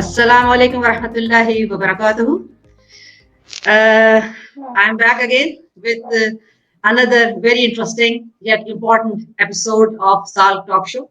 Assalamu alaikum wa rahmatullahi wa barakatuhu. I'm back again with another very interesting yet important episode of Sal Talk Show.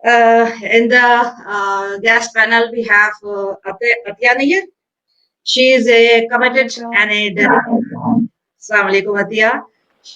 In the guest panel, we have Atiya Nayyar. She is a committed and a dedicated. Assalamu alaikum, Atiya.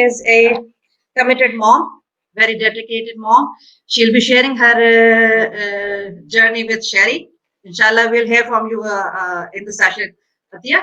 is a committed mom, very dedicated mom. She'll be sharing her journey with Sherry. Inshallah, we'll hear from you in the session, Atiya.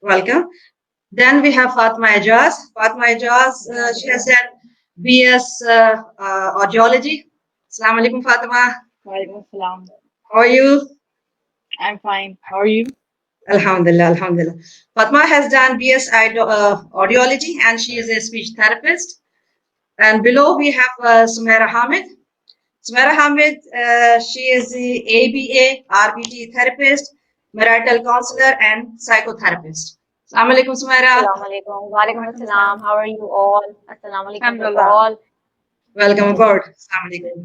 Welcome. Then we have Fatima Ejaz. Fatima Ejaz, she has done BS audiology. Assalamu alaikum, Fatima. Walaikum salam. How are you? I'm fine. How are you? Alhamdulillah, Alhamdulillah. Fatima has done BS audiology and she is a speech therapist. And below we have Sumaira Hamid. Sumaira Hamid, she is the ABA, RBT therapist, marital counselor and psychotherapist. Assalamu alaikum, Sumaira. Assalamu alaikum. Walaikum assalam. How are you all? Assalamu alaikum to Alhamdulillah. all. Welcome aboard. Assalamu alaikum.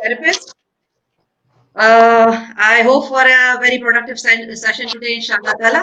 therapist. I hope for a very productive session today, inshallah taala.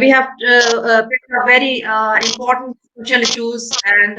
we have picked up very important social issues and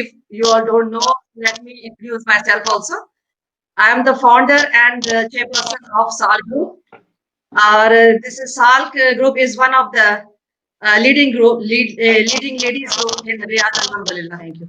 If you all don't know, let me introduce myself also. I am the founder and chairperson of SAL Group. This is SAL Group is one of the leading ladies group in Riyadh. Alhamdulillah. Thank you.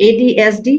ADHD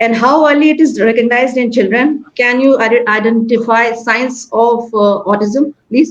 and how early it is recognized in children. Can you identify signs of autism, please?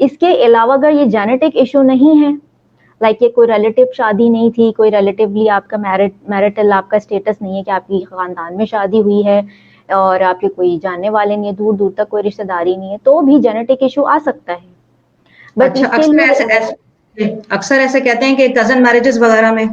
اس کے علاوہ اگر یہ genetic issue نہیں ہے، like یہ کوئی relative شادی نہیں تھی، کوئی ریلیٹیولی آپ کا میرٹل آپ کا اسٹیٹس نہیں ہے کہ آپ کی خاندان میں شادی ہوئی ہے اور آپ کے کوئی جاننے والے نہیں ہے، دور دور تک کوئی رشتہ داری نہیں ہے، تو بھی جینیٹک ایشو آ سکتا ہے. بٹ اچھا، اس کے لیے اکثر ایسے کہتے ہیں کہ کزن میرجز وغیرہ میں.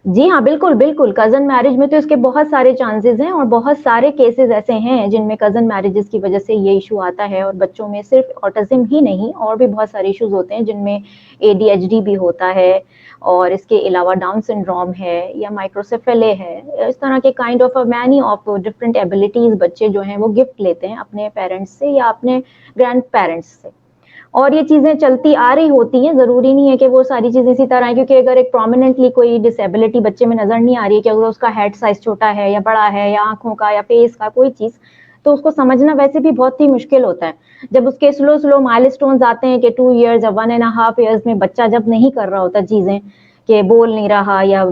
جی ہاں بالکل بالکل، کزن میرج میں تو اس کے بہت سارے چانسز ہیں اور بہت سارے کیسز ایسے ہیں جن میں کزن میرجز کی وجہ سے یہ ایشو آتا ہے. اور بچوں میں صرف آٹزم ہی نہیں اور بھی بہت سارے ایشوز ہوتے ہیں جن میں ADHD بھی ہوتا ہے اور اس کے علاوہ ڈاؤن سنڈروم ہے یا مائکروسیفیلے ہے. اس طرح کے kind of many of different abilities بچے جو ہیں وہ گفٹ لیتے ہیں اپنے پیرنٹس سے یا اپنے گرینڈ پیرنٹس سے. اور یہ چیزیں چلتی آ رہی ہوتی ہیں، ضروری نہیں ہے کہ وہ ساری چیزیں اسی طرح ہیں، کیونکہ اگر ایک پرومیننٹلی کوئی ڈسیبلٹی بچے میں نظر نہیں آ رہی ہے کہ اگر اس کا ہیڈ سائز چھوٹا ہے یا بڑا ہے یا آنکھوں کا یا فیس کا کوئی چیز، تو اس کو سمجھنا ویسے بھی بہت ہی مشکل ہوتا ہے. جب اس کے سلو مائل اسٹونز آتے ہیں کہ 2 ایئرز یا 1.5 ایئرز میں بچہ جب نہیں کر رہا ہوتا چیزیں، کہ بول نہیں رہا یا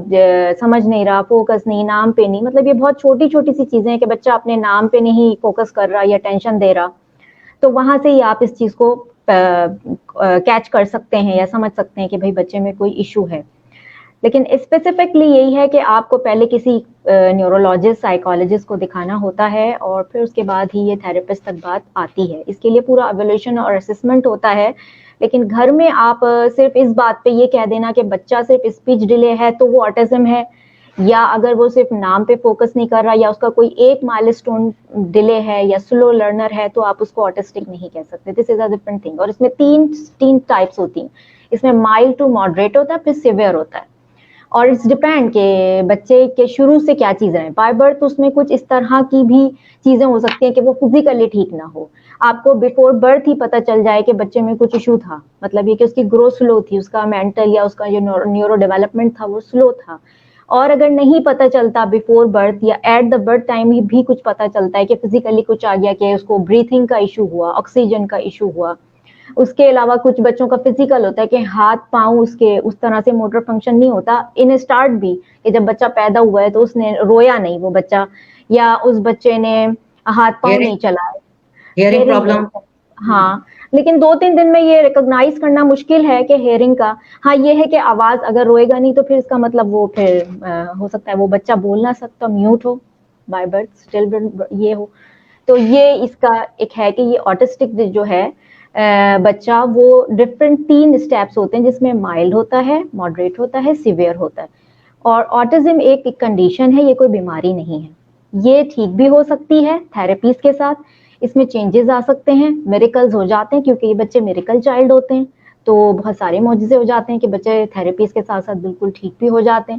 سمجھ نہیں رہا، فوکس نہیں، نام پہ نہیں، مطلب یہ بہت چھوٹی چھوٹی سی چیزیں ہیں کہ بچہ اپنے نام پہ نہیں فوکس کر رہا یا ٹینشن دے رہا، تو وہاں سے ہی آپ اس چیز کو کیچ کر سکتے ہیں یا سمجھ سکتے ہیں کہ بھائی بچے میں کوئی ایشو ہے. لیکن اسپیسیفکلی یہی ہے کہ آپ کو پہلے کسی نیورولوجسٹ سائیکالوجسٹ کو دکھانا ہوتا ہے اور پھر اس کے بعد ہی یہ تھراپسٹ تک بات آتی ہے. اس کے لیے پورا ایویلویشن اور اسسمنٹ ہوتا ہے. لیکن گھر میں آپ صرف اس بات پہ یہ کہہ دینا کہ بچہ صرف اسپیچ ڈیلے ہے تو وہ آٹزم ہے، یا اگر وہ صرف نام پہ فوکس نہیں کر رہا یا اس کا کوئی ایک مائل اسٹون ڈیلے ہے یا سلو لرنر ہے، تو آپ اس کو آٹسٹک نہیں کہہ سکتے. دس از اے ڈفرنٹ تھنگ. اور اس میں تین ٹائپس ہوتی ہیں. اس میں مائلڈ ٹو ماڈریٹ ہوتا ہے، پھر سیویئر ہوتا ہے. اور اٹس ڈپینڈ کہ بچے کے شروع سے کیا چیزیں ہیں. بائی برتھ اس میں کچھ اس طرح کی بھی چیزیں ہو سکتی ہیں کہ وہ فزیکلی ٹھیک نہ ہو، آپ کو بیفور برتھ ہی پتہ چل جائے کہ بچے میں کچھ ایشو تھا، مطلب یہ کہ اس کی گروتھ سلو تھی، اس کا مینٹل یا اس کا جو نیورو ڈیولپمنٹ تھا وہ سلو تھا. اور اگر نہیں پتہ چلتا بیفور برتھ یا ایٹ دا برتھ ٹائم ہی بھی کچھ پتہ چلتا ہے کہ فزیکلی کچھ آ گیا، کہ اس کو بریتھنگ کا ایشو ہوا، آکسیجن کا ایشو ہوا. اس کے علاوہ کچھ بچوں کا فزیکل ہوتا ہے کہ ہاتھ پاؤں اس کے اس طرح سے موٹر فنکشن نہیں ہوتا ان اسٹارٹ بھی، کہ جب بچہ پیدا ہوا ہے تو اس نے رویا نہیں وہ بچہ، یا اس بچے نے ہاتھ پاؤں نہیں چلائے. Hearing problem. ہاں، لیکن 2-3 دن میں یہ ریکگنائز کرنا مشکل ہے کہ ہیئرنگ کا. ہاں یہ ہے کہ آواز اگر روئے گا نہیں تو پھر اس کا مطلب وہ پھر ہو سکتا ہے وہ بچہ بول نہ سکتا، mute who by birth, still یہ ہو. تو یہ اس کا ایک ہے کہ یہ آٹسٹک جو ہے بچہ، وہ ڈفرینٹ 3 اسٹیپس ہوتے ہیں جس میں مائلڈ ہوتا ہے، ماڈریٹ ہوتا ہے، سیویئر ہوتا ہے. اور آٹزم ایک کنڈیشن ہے، یہ کوئی بیماری نہیں ہے. یہ ٹھیک بھی ہو سکتی ہے تھراپیز کے ساتھ، اس میں چینجز آ سکتے ہیں، میریکلز ہو جاتے ہیں کیونکہ یہ بچے میریکل چائلڈ ہوتے ہیں، تو بہت سارے معجزے ہو جاتے ہیں کہ بچے تھراپیز کے ساتھ ساتھ بالکل ٹھیک بھی ہو جاتے ہیں.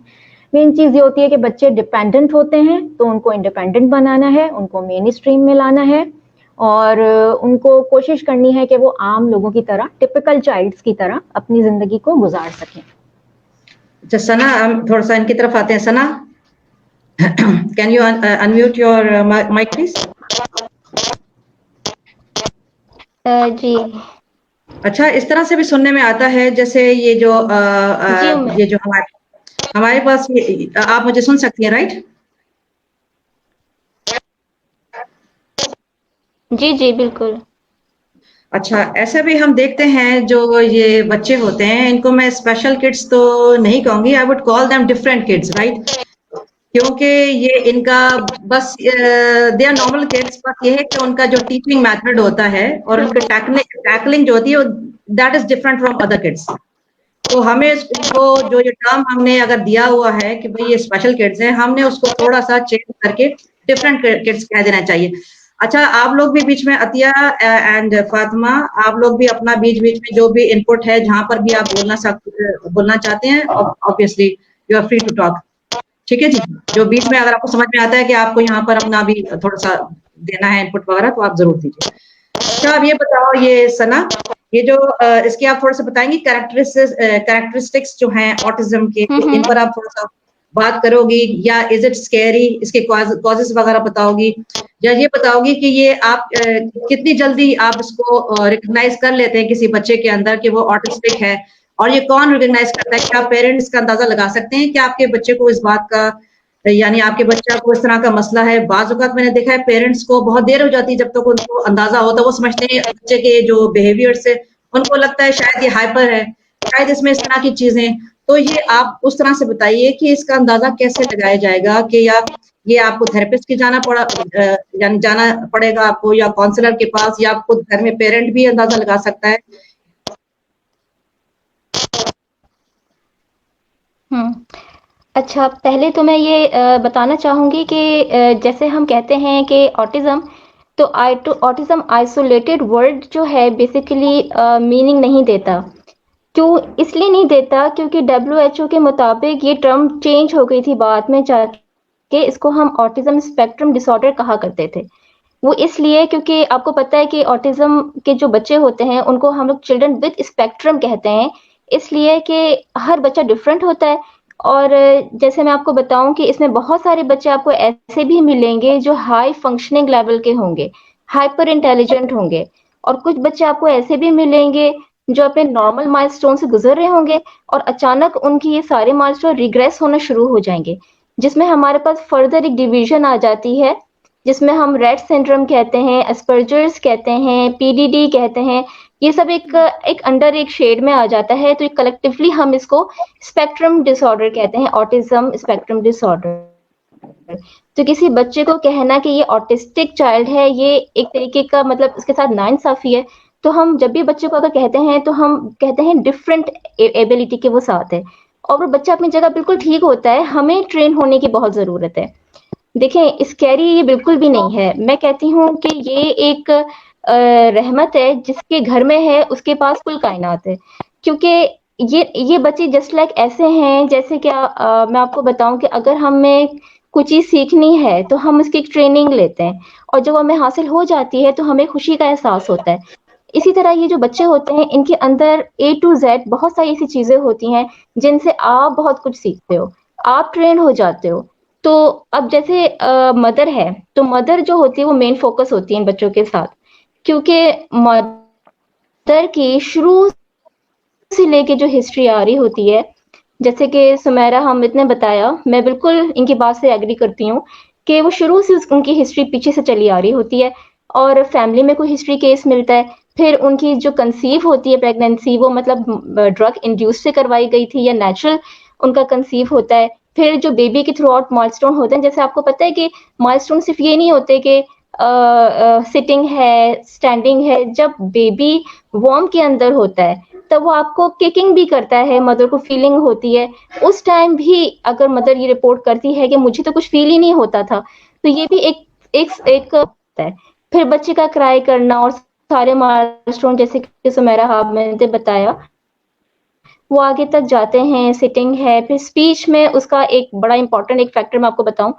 مین چیز یہ ہوتی ہے کہ بچے ڈیپینڈنٹ ہوتے ہیں تو ان کو انڈیپینڈنٹ بنانا ہے، ان کو مین اسٹریم میں لانا ہے اور ان کو کوشش کرنی ہے کہ وہ عام لوگوں کی طرح، ٹپیکل چائلڈس کی طرح اپنی زندگی کو گزار سکیں. اچھا ثنا، ہم تھوڑا سا ان کی طرف آتے ہیں. Sana, can you unmute your mic please? جی اچھا، اس طرح سے بھی سننے میں آتا ہے جیسے یہ جو یہ جو ہمارے پاس، آپ مجھے سن سکتی ہیں رائٹ؟ جی جی بالکل. اچھا، ایسا بھی ہم دیکھتے ہیں جو یہ بچے ہوتے ہیں ان کو میں اسپیشل کڈس تو نہیں کہوں گی، I would call them different kids right, کیونکہ یہ ان کا بس دے آر نارمل کڈس، بس یہ ہے کہ ان کا جو ٹیچنگ میتھڈ ہوتا ہے اور ان کی ٹیکلنگ جو ہوتی ہے that is different from other kids. تو ہمیں ان کو جو یہ ٹرم ہم نے اگر دیا ہوا ہے کہ بھئی یہ اسپیشل کڈس ہیں، ہم نے اس کو تھوڑا سا چینج کر کے ڈفرینٹ کڈس کہہ دینا چاہیے. اچھا، آپ لوگ بھی بیچ میں، عطیہ اینڈ فاطمہ، آپ لوگ بھی اپنا بیچ میں جو بھی انپٹ ہے جہاں پر بھی آپ بولنا چاہتے ہیں، obviously you are free to talk. ٹھیک ہے جی، جو بیچ میں اگر آپ کو سمجھ میں آتا ہے کہ آپ کو یہاں پر اپنا بھی تھوڑا سا دینا ہے انپٹ وغیرہ تو آپ ضرور دیجیے. اچھا، اب یہ بتاؤ یہ ثنا، یہ جو اس کے آپ تھوڑا سا بتائیں گی کریکٹرسٹکس جو ہیں آٹزم کے، ان پر آپ تھوڑا سا بات کرو گی، یا از اٹ اسکیری، اس کے کازز وغیرہ بتاؤ گی، یا یہ بتاؤ گی کہ یہ آپ کتنی جلدی آپ اس کو ریکگنائز کر لیتے ہیں کسی بچے کے اندر کہ وہ آٹسٹک ہے، اور یہ کون ریکگنائز کرتا ہے؟ کیا پیرنٹس کا اندازہ لگا سکتے ہیں کہ آپ کے بچے کو اس بات کا، یعنی آپ کے بچہ کو اس طرح کا مسئلہ ہے؟ بعض اوقات میں نے دیکھا ہے پیرنٹس کو بہت دیر ہو جاتی ہے جب تک ان کو اندازہ ہوتا ہے، وہ سمجھتے ہیں بچے کے جو بیہیویئر سے ان کو لگتا ہے شاید یہ ہائپر ہے, شاید اس میں اس طرح کی چیزیں. تو یہ آپ اس طرح سے بتائیے کہ اس کا اندازہ کیسے لگایا جائے گا, کہ یا یہ آپ کو تھراپسٹ کے یعنی جانا پڑے گا آپ کو, یا کاؤنسلر کے پاس, یا آپ خود گھر میں پیرنٹ بھی اندازہ لگا سکتا ہے؟ اچھا, پہلے تو میں یہ بتانا چاہوں گی کہ جیسے ہم کہتے ہیں کہ آٹزم, تو آٹزم آئسولیٹڈ ورڈ جو ہے بیسیکلی میننگ نہیں دیتا. کیوں اس لیے نہیں دیتا کیونکہ WHO کے مطابق یہ ٹرم چینج ہو گئی تھی بعد میں جا کے, اس کو ہم آٹزم اسپیکٹرم ڈس آرڈر کہا کرتے تھے. وہ اس لیے کیونکہ آپ کو پتہ ہے کہ آٹزم کے جو بچے ہوتے ہیں ان کو ہم لوگ چلڈرن وتھ اسپیکٹرم کہتے ہیں, اس لیے کہ ہر بچہ ڈفرینٹ ہوتا ہے. اور جیسے میں آپ کو بتاؤں کہ اس میں بہت سارے بچے آپ کو ایسے بھی ملیں گے جو ہائی فنکشننگ لیول کے ہوں گے, ہائپر انٹیلیجنٹ ہوں گے, اور کچھ بچے آپ کو ایسے بھی ملیں گے جو اپنے نارمل مائلسٹون سے گزر رہے ہوں گے اور اچانک ان کی یہ سارے مائلسٹون ریگریس ہونا شروع ہو جائیں گے, جس میں ہمارے پاس فردر ایک ڈویژن آ جاتی ہے جس میں ہم ریٹ سنڈروم کہتے ہیں, اسپرجرز کہتے ہیں, PDD کہتے ہیں. یہ سب ایک انڈر ایک شیڈ میں آ جاتا ہے, تو کلیکٹیولی ہم اس کو اسپیکٹرم ڈس آرڈر کہتے ہیں, آٹزم اسپیکٹرم ڈس آرڈر. تو کسی بچے کو کہنا کہ یہ آٹسٹک چائلڈ ہے, یہ ایک طریقے کا مطلب اس کے ساتھ ناانصافی ہے. تو ہم جب بھی بچے کو اگر کہتے ہیں تو ہم کہتے ہیں ڈفرینٹ ایبلٹی کے وہ ساتھ ہے, اور وہ بچہ اپنی جگہ بالکل ٹھیک ہوتا ہے. ہمیں ٹرین ہونے کی بہت ضرورت ہے. دیکھیں اسکیری یہ بالکل بھی نہیں ہے, میں کہتی ہوں کہ یہ ایک رحمت ہے, جس کے گھر میں ہے اس کے پاس کل کائنات ہے. کیونکہ یہ بچے جسٹ لائک ایسے ہیں جیسے کہ میں آپ کو بتاؤں کہ اگر ہمیں کچھ چیز سیکھنی ہے تو ہم اس کی ایک ٹریننگ لیتے ہیں, اور جب ہمیں حاصل ہو جاتی ہے تو ہمیں خوشی کا احساس ہوتا ہے. اسی طرح یہ جو بچے ہوتے ہیں ان کے اندر A to Z بہت ساری ایسی چیزیں ہوتی ہیں جن سے آپ بہت کچھ سیکھتے ہو, آپ ٹرین ہو جاتے ہو. تو اب جیسے مدر ہے, تو مدر جو ہوتی ہے وہ مین فوکس ہوتی ہے ان بچوں کے ساتھ, کیونکہ مدر کی شروع سے لے کے جو ہسٹری آ رہی ہوتی ہے, جیسے کہ سمیرہ حامد نے بتایا, میں بالکل ان کی بات سے ایگری کرتی ہوں کہ وہ شروع سے ان کی ہسٹری پیچھے سے چلی آ رہی ہوتی ہے, اور فیملی میں کوئی ہسٹری کیس ملتا ہے, پھر ان کی جو کنسیو ہوتی ہے پریگنینسی, وہ مطلب ڈرگ انڈیوس سے کروائی گئی تھی یا نیچرل ان کا کنسیو ہوتا ہے. پھر جو بیبی کے تھرو آؤٹ مائلسٹون ہوتے ہیں, جیسے آپ کو پتہ ہے کہ مائلسٹون صرف یہ نہیں ہوتے کہ سٹنگ ہے, اسٹینڈنگ ہے. جب بیبی وارم کے اندر ہوتا ہے تب وہ آپ کو ککنگ بھی کرتا ہے, مدر کو فیلنگ ہوتی ہے. اس ٹائم بھی اگر مدر یہ رپورٹ کرتی ہے کہ مجھے تو کچھ فیل ہی نہیں ہوتا تھا, تو یہ بھی ایک ہے. پھر بچے کا کرائی کرنا اور سارے مائلسٹون جیسے کہ سمیرہ حامد نے بتایا وہ آگے تک جاتے ہیں, سٹنگ ہے. پھر اسپیچ میں اس کا ایک بڑا امپورٹنٹ ایک فیکٹر میں آپ کو بتاؤں,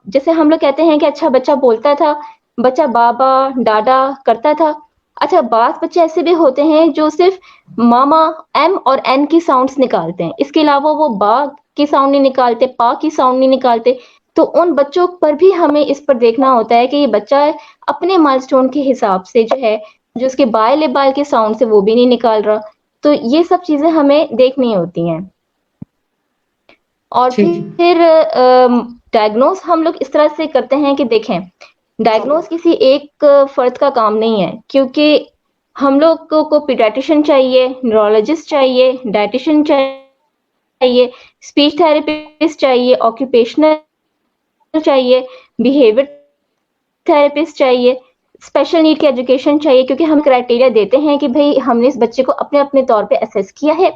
جیسے ہم لوگ کہتے ہیں کہ اچھا بچہ بولتا تھا, بچہ بابا ڈاڈا کرتا تھا. اچھا بعض بچے ایسے بھی ہوتے ہیں جو صرف ماما ایم اور این کی ساؤنڈز نکالتے ہیں, اس کے علاوہ وہ با کی ساؤنڈ نہیں نکالتے, پا کی ساؤنڈ نہیں نکالتے. تو ان بچوں پر بھی ہمیں اس پر دیکھنا ہوتا ہے کہ یہ بچہ اپنے مائلسٹون کے حساب سے جو ہے, جو اس کے بائے لبال کے ساؤنڈ سے وہ بھی نہیں نکال رہا. تو یہ سب چیزیں ہمیں دیکھنی ہوتی ہیں. اور ٹھیک. پھر ڈائگنوز ہم لوگ اس طرح سے کرتے ہیں کہ دیکھیں, ڈائگنوز کسی ایک فرد کا کام نہیں ہے, کیونکہ ہم لوگ کو پیڈیاٹریشین چاہیے, نیورولوجسٹ چاہیے, ڈائٹیشین چاہیے, اسپیچ تھراپسٹ چاہیے, آکوپیشنل چاہیے, بیہیویئر تھراپسٹ چاہیے, اسپیشل نیڈ کی ایجوکیشن چاہیے. کیونکہ ہم کرائٹیریا دیتے ہیں کہ بھئی ہم نے اس بچے کو اپنے اپنے طور پہ اسیس کیا ہے,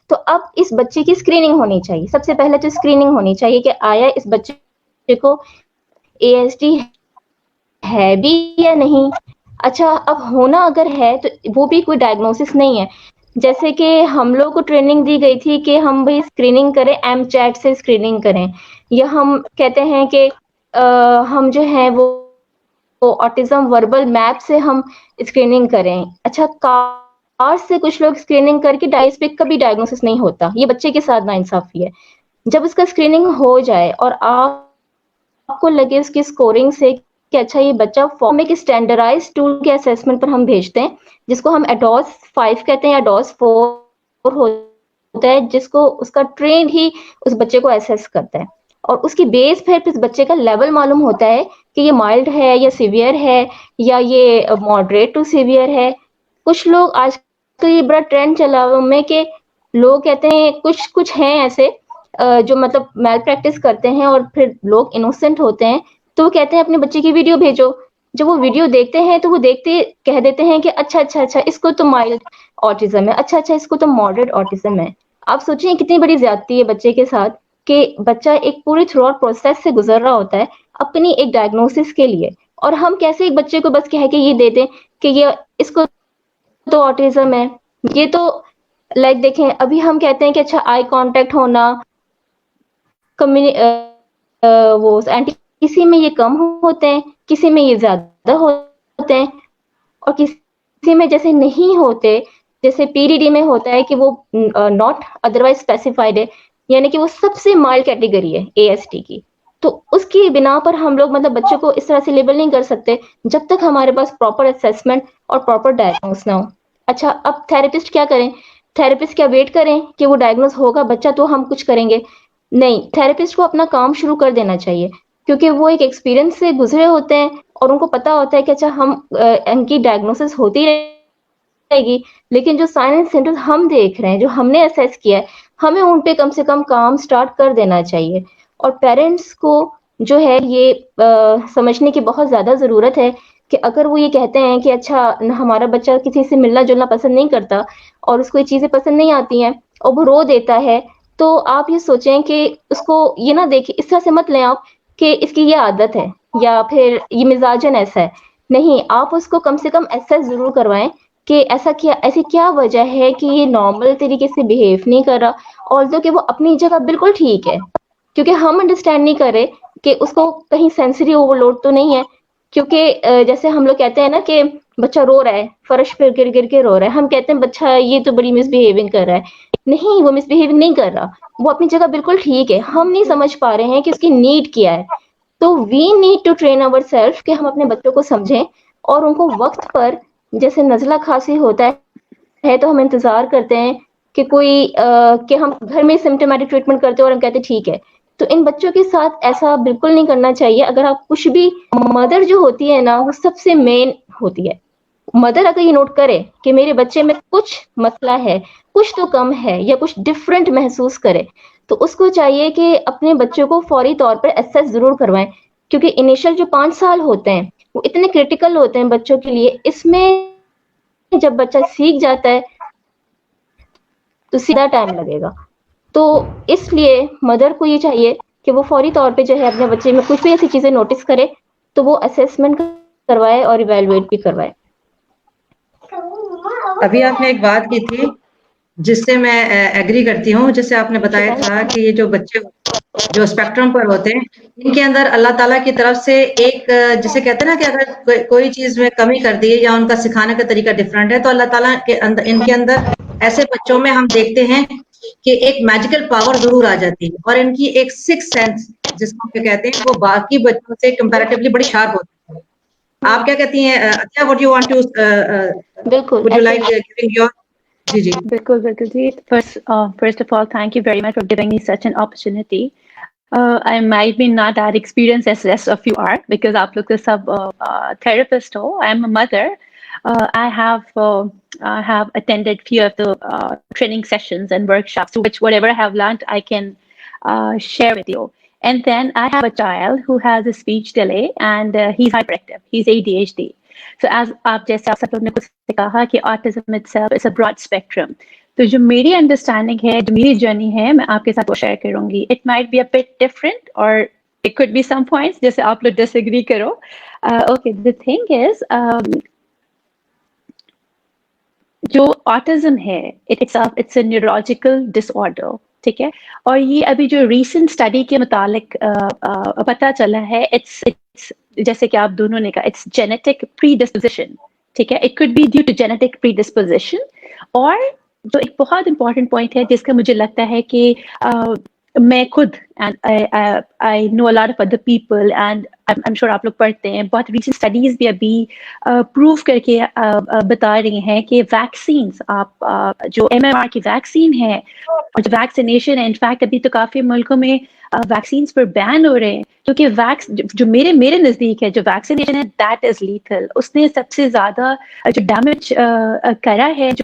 تو اب اس بچے کی اسکریننگ ہونی چاہیے. سب سے پہلے تو اسکریننگ ہونی چاہیے کہ آیا اس بچے کو ASD ہے بھی یا نہیں. اچھا اب ہونا اگر ہے تو وہ بھی کوئی ڈائگنوسس نہیں ہے. جیسے کہ ہم لوگ کو ٹریننگ دی گئی تھی کہ ہم بھئی اسکریننگ کریں, ایم چیٹ سے اسکریننگ کریں, یا ہم کہتے ہیں کہ ہم جو ہیں وہ آٹزم وربل میپ سے ہم اسکریننگ کریں. اچھا کار سے کچھ لوگ اسکریننگ کر کے ڈائسپک کا بھی ڈائگنوسس نہیں ہوتا, یہ بچے کے ساتھ ناانصافی ہے. جب اس کا اسکریننگ ہو جائے اور آپ کو لگے اس کی اسکورنگ سے کہ اچھا یہ بچہ فارم ایک اسٹینڈرڈائز ٹول کے اسیسمنٹ پر ہم بھیجتے ہیں, جس کو ہم ایڈوس 5 کہتے ہیں یا ایڈوس 4 ہوتا ہے, جس کو اس کا ٹرینڈ ہی اس بچے کو ایسیس کرتا ہے, اور اس کی بیس پہ اس بچے کا لیول معلوم ہوتا ہے کہ یہ مائلڈ ہے یا سیویئر ہے یا یہ ماڈریٹ ٹو سیویئر ہے. کچھ لوگ آج کل یہ بڑا ٹرینڈ چلا ہوا میں کہ لوگ کہتے ہیں کچھ ہیں ایسے جو مطلب میل پریکٹس کرتے ہیں اور پھر لوگ انوسینٹ ہوتے ہیں تو وہ کہتے ہیں اپنے بچے کی ویڈیو بھیجو. جب وہ ویڈیو دیکھتے ہیں تو وہ دیکھتے کہہ دیتے ہیں کہ اچھا اس کو تو مائلڈ آٹزم ہے, اچھا اس کو تو ماڈریٹ آٹزم ہے. آپ سوچیں کتنی بڑی زیادتی ہے بچے کے ساتھ کہ بچہ ایک پوری تھرو آؤٹ پروسیس سے گزر رہا ہوتا ہے اپنی ایک ڈائگنوسس کے لیے, اور ہم کیسے ایک بچے کو بس کہہ کے یہ دے دیں کہ یہ اس کو تو آٹزم ہے. یہ تو لائک دیکھیں ابھی ہم کہتے ہیں کہ اچھا آئی کانٹیکٹ ہونا وہ کسی میں یہ کم ہوتے ہیں, کسی میں یہ زیادہ ہوتے ہیں, اور کسی میں جیسے نہیں ہوتے, جیسے پی ڈی ڈی میں ہوتا ہے کہ وہ ناٹ ادروائز اسپیسیفائڈ ہے, یعنی کہ وہ سب سے مائلڈ کیٹیگری ہے اے ایس ٹی کی. تو اس کی بنا پر ہم لوگ مطلب بچے کو اس طرح سے لیبل نہیں کر سکتے جب تک ہمارے پاس پراپر اسیسمنٹ اور پراپر ڈائگنوز نہ ہو. اچھا اب تھراپسٹ کیا کریں, تھراپسٹ کیا ویٹ کریں کہ وہ ڈائگنوز ہوگا بچہ تو ہم کچھ کریں گے؟ نہیں, تھراپسٹ کو اپنا کام شروع کر دینا چاہیے کیونکہ وہ ایک ایکسپیرینس سے گزرے ہوتے ہیں اور ان کو پتا ہوتا ہے کہ اچھا ہم ان کی ڈائگنوسس ہوتی رہے گی, لیکن جو سائن اینڈ سمپٹمز ہم دیکھ رہے ہیں, جو ہم نے اسیس کیا ہے, ہمیں ان پہ کم سے کم کام سٹارٹ کر دینا چاہیے. اور پیرنٹس کو جو ہے یہ سمجھنے کی بہت زیادہ ضرورت ہے کہ اگر وہ یہ کہتے ہیں کہ اچھا ہمارا بچہ کسی سے ملنا جلنا پسند نہیں کرتا اور اس کو یہ چیزیں پسند نہیں آتی ہیں اور وہ رو دیتا ہے, تو آپ یہ سوچیں کہ اس کو یہ نہ دیکھیں, اس طرح سے مت لیں آپ کہ اس کی یہ عادت ہے یا پھر یہ مزاجن ایسا ہے. نہیں, آپ اس کو کم سے کم ایسیس ضرور کروائیں کہ ایسی کیا وجہ ہے کہ یہ نارمل طریقے سے بہیو نہیں کر رہا, اور کہ وہ اپنی جگہ بالکل ٹھیک ہے, کیونکہ ہم انڈرسٹینڈ نہیں کر رہے کہ اس کو کہیں سینسری اوور لوڈ تو نہیں ہے. کیونکہ جیسے ہم لوگ کہتے ہیں نا کہ بچہ رو رہا ہے, فرش پہ گر کے رو رہا ہے, ہم کہتے ہیں بچہ یہ تو بڑی مس بہیونگ کر رہا ہے. نہیں, وہ مس بہیونگ نہیں کر رہا, وہ اپنی جگہ بالکل ٹھیک ہے. ہم نہیں سمجھ پا رہے ہیں کہ اس کی نیڈ کیا ہے. تو we need to train our self کہ ہم اپنے بچوں کو سمجھیں اور ان کو وقت پر, جیسے نزلہ کھانسی ہوتا ہے تو ہم انتظار کرتے ہیں کہ کوئی کہ ہم گھر میں سمپٹومیٹک ٹریٹمنٹ کرتے ہیں اور ہم کہتے ہیں ٹھیک ہے. تو ان بچوں کے ساتھ ایسا بالکل نہیں کرنا چاہیے. اگر آپ کچھ بھی, مدر جو ہوتی ہے نا وہ سب سے مین ہوتی ہے. مدر اگر یہ نوٹ کرے کہ میرے بچے میں کچھ مسئلہ ہے, کچھ تو کم ہے یا کچھ ڈفرینٹ محسوس کرے, تو اس کو چاہیے کہ اپنے بچوں کو فوری طور پر ایسیس ضرور کروائیں, کیونکہ انیشل جو 5 سال ہوتے ہیں وہ اتنے کرٹیکل ہوتے ہیں بچوں کے لیے. اس میں جب بچہ سیکھ جاتا ہے تو سیدھا ٹائم لگے گا. تو اس لیے مدر کو یہ چاہیے کہ وہ فوری طور پہ جو ہے اپنے بچے میں کچھ بھی ایسی چیزیں نوٹس کرے تو وہ اسیسمنٹ کروائے اور ایویلویٹ بھی کروائے. ابھی آپ نے ایک بات کی تھی جس سے میں ایگری کرتی ہوں, جیسے آپ نے بتایا تھا کہ یہ جو بچے جو اسپیکٹرم پر ہوتے ہیں ان کے اندر اللہ تعالیٰ کی طرف سے ایک جسے کہتے ہیں نا کہ اگر کوئی چیز میں کمی کر دی یا ان کا سکھانے کا طریقہ ڈفرینٹ ہے تو اللہ تعالیٰ کے اندر, ان کے اندر ایسے بچوں میں ہم دیکھتے ہیں کہ ایک میجیکل پاور ضرور آ جاتی ہے, اور ان کی ایک سکس سینس جس کو کہتے ہیں وہ باقی بچوں سے کمپیریٹیولی بڑی شارپ ہوتی ہے. آپ کیا کہتی ہیں اچھا, what you want to بالکل would you like giving your G G Bilkul, Bilkul ji. First of all, thank you very much for giving me such an opportunity. I might be not that experienced as rest of you are because aap log to sab therapist ho. I am a mother. I have attended few of the training sessions and workshops, to which whatever I have learned I can share with you. And then I have a child who has a speech delay and he's hyperactive. He's ADHD. So as آپ جیسے آپ سب لوگ نے کچھ کہا کہ autism itself is a broad spectrum. تو جو میری انڈرسٹینڈنگ ہے, جو میری جرنی ہے, میں آپ کے ساتھ وہ شیئر کروں گی. It might be a bit different or it could be some points جیسے آپ لوگ disagree کرو. Okay, the thing is جو autism ہے it's a neurological disorder. ٹھیک ہے, اور یہ ابھی جو ریسنٹ اسٹڈی کے متعلق پتہ چلا ہے, جیسے کہ آپ دونوں نے کہا, اٹس جینیٹک پری ڈسپوزیشن. ٹھیک ہے, it could be due to genetic predisposition. اور جو ایک بہت امپورٹنٹ پوائنٹ ہے جس کا مجھے لگتا ہے کہ میں خود I know a lot of other people and I'm sure آپ لوگ پڑھتے ہیں, بہت ریسنٹ اسٹڈیز بھی ابھی پروو کر کے بتا رہی ہیں کہ ویکسینس, آپ جو MMR کی ویکسین ہے اور جو ویکسینیشن ہے, انفیکٹ ابھی تو کافی ملکوں میں ویکسینس پر بین ہو رہے ہیں, کیونکہ جو میرے نزدیک ہے جو ویکسینیشن ہے دیٹ از لیتھل. اس نے سب سے زیادہ جو ڈیمیج کرا ہے جو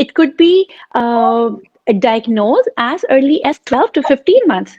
it could be diagnosed as early as 12 to 15 months,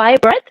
by birth.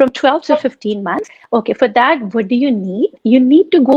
from 12 to 15 months. Okay, for that, what do you need? You need to go,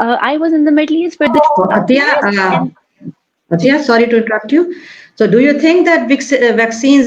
I was in the Middle East for the Atiya, sorry to interrupt you. So, do you think that vaccines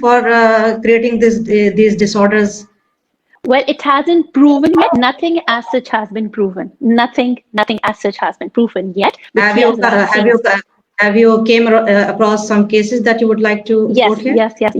for creating these disorders? Well, it hasn't proven yet. Nothing as such has been proven. Nothing as such has been proven yet. Have you came across some cases that you would like to report here? Yes.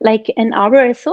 like an hour or so,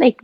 like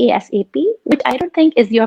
ASAP, which I don't think is your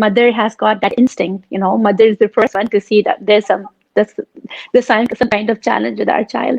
mother has got that instinct, mother is the first one to see that there's some kind of challenge with our child.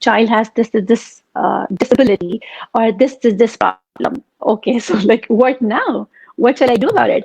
child has this disability or this problem. Okay, so like what now? What shall I do about it?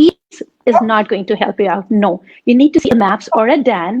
PEDS is not going to help you out. No, you need to see a MAPS or a DAN,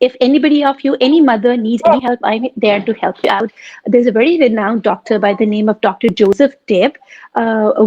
If anybody of you, any mother needs any help, I'm there to help you out. There's a very renowned doctor by the name of Dr. Joseph Tib.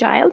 child,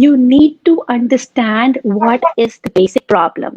you need to understand what is the basic problem.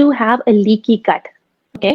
do have a leaky gut. Okay,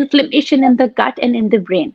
inflammation in the gut and in the brain.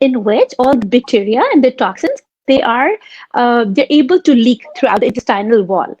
in which all the bacteria and the toxins they're able to leak throughout the intestinal wall.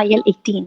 IL-18.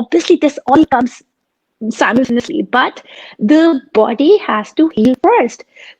obviously this all comes simultaneously, but the body has to heal first.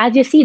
as you see,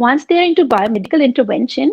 once they are into biomedical intervention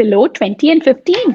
below 20 and 15.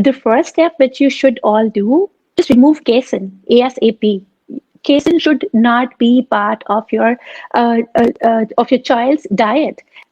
The first step which you should all do, just remove casein ASAP. Casein should not be part of your child's diet.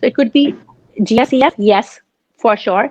So it could be GSF, yes, for sure.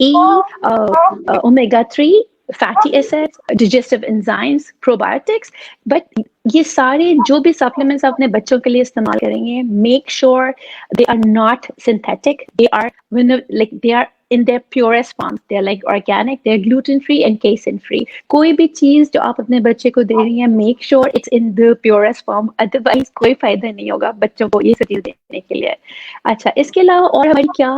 E, omega 3, fatty acids, digestive enzymes, probiotics. But یہ سارے جو بھی supplements آپ اپنے بچوں کے لیے استعمال کریں گے, make sure they are not synthetic, they are like they are in their purest form, they're like organic, they're gluten free and casein free. کوئی بھی چیز جو آپ اپنے بچے کو دے رہی ہیں, make sure it's in the purest form, otherwise کوئی فائدہ نہیں ہوگا بچوں کو یہ سب چیز دینے کے لیے. اچھا, اس کے علاوہ اور ہماری کیا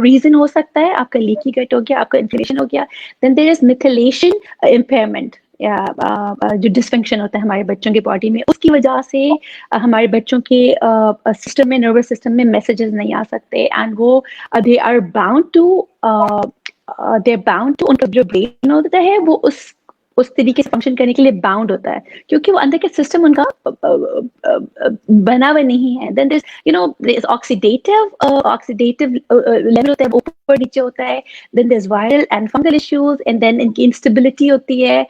ریزن ہو سکتا ہے؟ آپ کا لیکی گٹ ہو گیا, آپ کا انفلیشن ہو گیا, then there is methylation impairment, جو ڈسفنکشن ہوتا ہے ہمارے بچوں کے باڈی میں, اس کی وجہ سے ہمارے بچوں کے سسٹم میں, نروس سسٹم میں میسیجز نہیں آ سکتے, اینڈ وہ دے آر باؤنڈ ٹو ان کا جو برین ہوتا ہے وہ اس طریقے سے فنکشن کرنے کے لیے باؤنڈ ہوتا ہے, کیونکہ وہ اندر کے سسٹم ان کا بنا ہوا نہیں ہے. دین دیر آکسیڈیٹو لیول ہوتا ہے, اوپر نیچے ہوتا ہے. Then there viral and fungal issues, and then ان کی انسٹیبلٹی ہوتی ہے,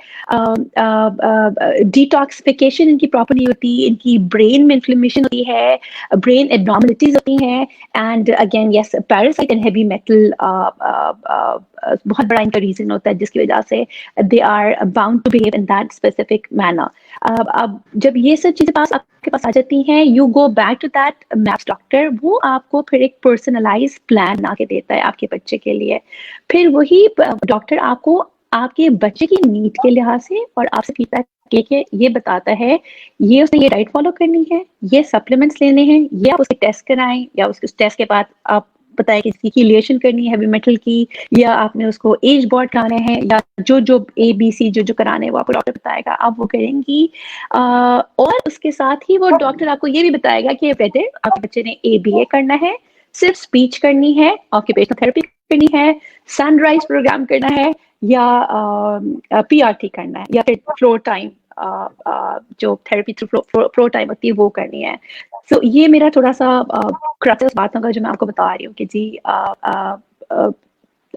ڈیٹاکسیفیکیشن ان کی پراپر نہیں ہوتی, ان کی برین میں انفلیمیشن ہوتی ہے, برین ایبنارملٹیز ہوتی ہیں, and again yes parasite and heavy metal بہت بڑا ان کا ریزن ہوتا ہے, جس کی وجہ سے they are bound to behave in that specific manner. اب جب یہ سب چیزیں آپ کے پاس آ جاتی ہیں, you go back to that maps doctor, وہ آپ کو پھر ایک پرسنلائز پلان بنا کے دیتا ہے آپ کے بچے کے لیے. پھر وہی ڈاکٹر آپ کو آپ کے بچے کی نیڈ کے لحاظ سے اور آپ سے فیڈ بیک لے کے یہ بتاتا ہے, یہ اس نے یہ ڈائٹ فالو کرنی ہے, یہ سپلیمنٹس لینے ہیں, یہ آپ اس کے ٹیسٹ کرائیں, یا اس ٹیسٹ کے بعد آپ بتائیں کہ اس کی لیشن کرنی ہے ہیوی میٹل کی, یا آپ نے اس کو ایج بورڈ کرانے ہیں, یا جو ABC جو کرانے ہیں وہ آپ کو ڈاکٹر بتائے گا, آپ وہ کریں گی. اور اس کے ساتھ ہی وہ ڈاکٹر آپ کو یہ بھی بتائے گا کہ بیٹے آپ کے بچے نے ABA کرنا ہے, صرف اسپیچ کرنی ہے, آکیوپیشنل تھراپی کرنی ہے, سن رائز پروگرام کرنا ہے, یا PRT کرنا ہے, یا پھر فلور ٹائم جو تھراپی فلور ٹائم ہوتی ہے وہ کرنی ہے. سو یہ میرا تھوڑا سا کرٹس باتوں کا جو میں آپ کو بتا رہی ہوں کہ جی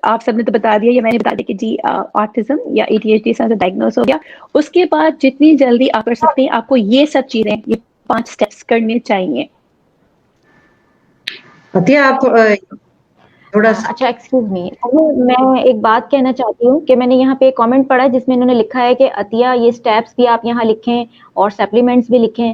آپ سب نے تو بتا دیا, یا میں نے بتا دیا کہ جی آٹزم یا ADHD سے ڈائگنوز ہو گیا. اس کے بعد جتنی جلدی آپ کر سکتے ہیں, آپ کو یہ سب چیزیں, یہ 5 اسٹیپس کرنے چاہیے. عطیہ آپ تھوڑا اچھا ایکسکیوز می, میں ایک بات کہنا چاہتی ہوں کہ میں نے یہاں پہ ایک کامنٹ پڑھا جس میں انہوں نے لکھا ہے کہ عطیہ یہ اسٹیپس بھی آپ یہاں لکھیں اور سپلیمنٹس بھی لکھیں.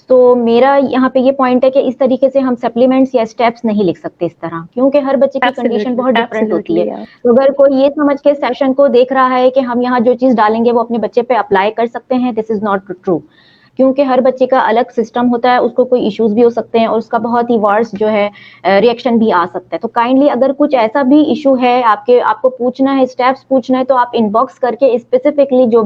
تو میرا یہاں پہ یہ پوائنٹ ہے کہ اس طریقے سے ہم سپلیمنٹس یا اسٹیپس نہیں لکھ سکتے اس طرح, کیونکہ ہر بچے کی کنڈیشن بہت ڈفرینٹ ہوتی ہے. تو اگر کوئی یہ سمجھ کے سیشن کو دیکھ رہا ہے کہ ہم یہاں جو چیز ڈالیں گے وہ اپنے بچے پہ اپلائی کر سکتے ہیں, دس از ناٹ ٹرو, کیونکہ ہر بچے کا الگ سسٹم ہوتا ہے, اس کو کوئی ایشوز بھی ہو سکتے ہیں, اور اس کا بہت ہی وارس جو ہے ریئیکشن بھی آ سکتا ہے. تو کائنڈلی اگر کچھ ایسا بھی ایشو ہے آپ کو پوچھنا ہے, اسٹیپس پوچھنا ہے, تو آپ ان باکس کر کے اسپیسیفکلی جو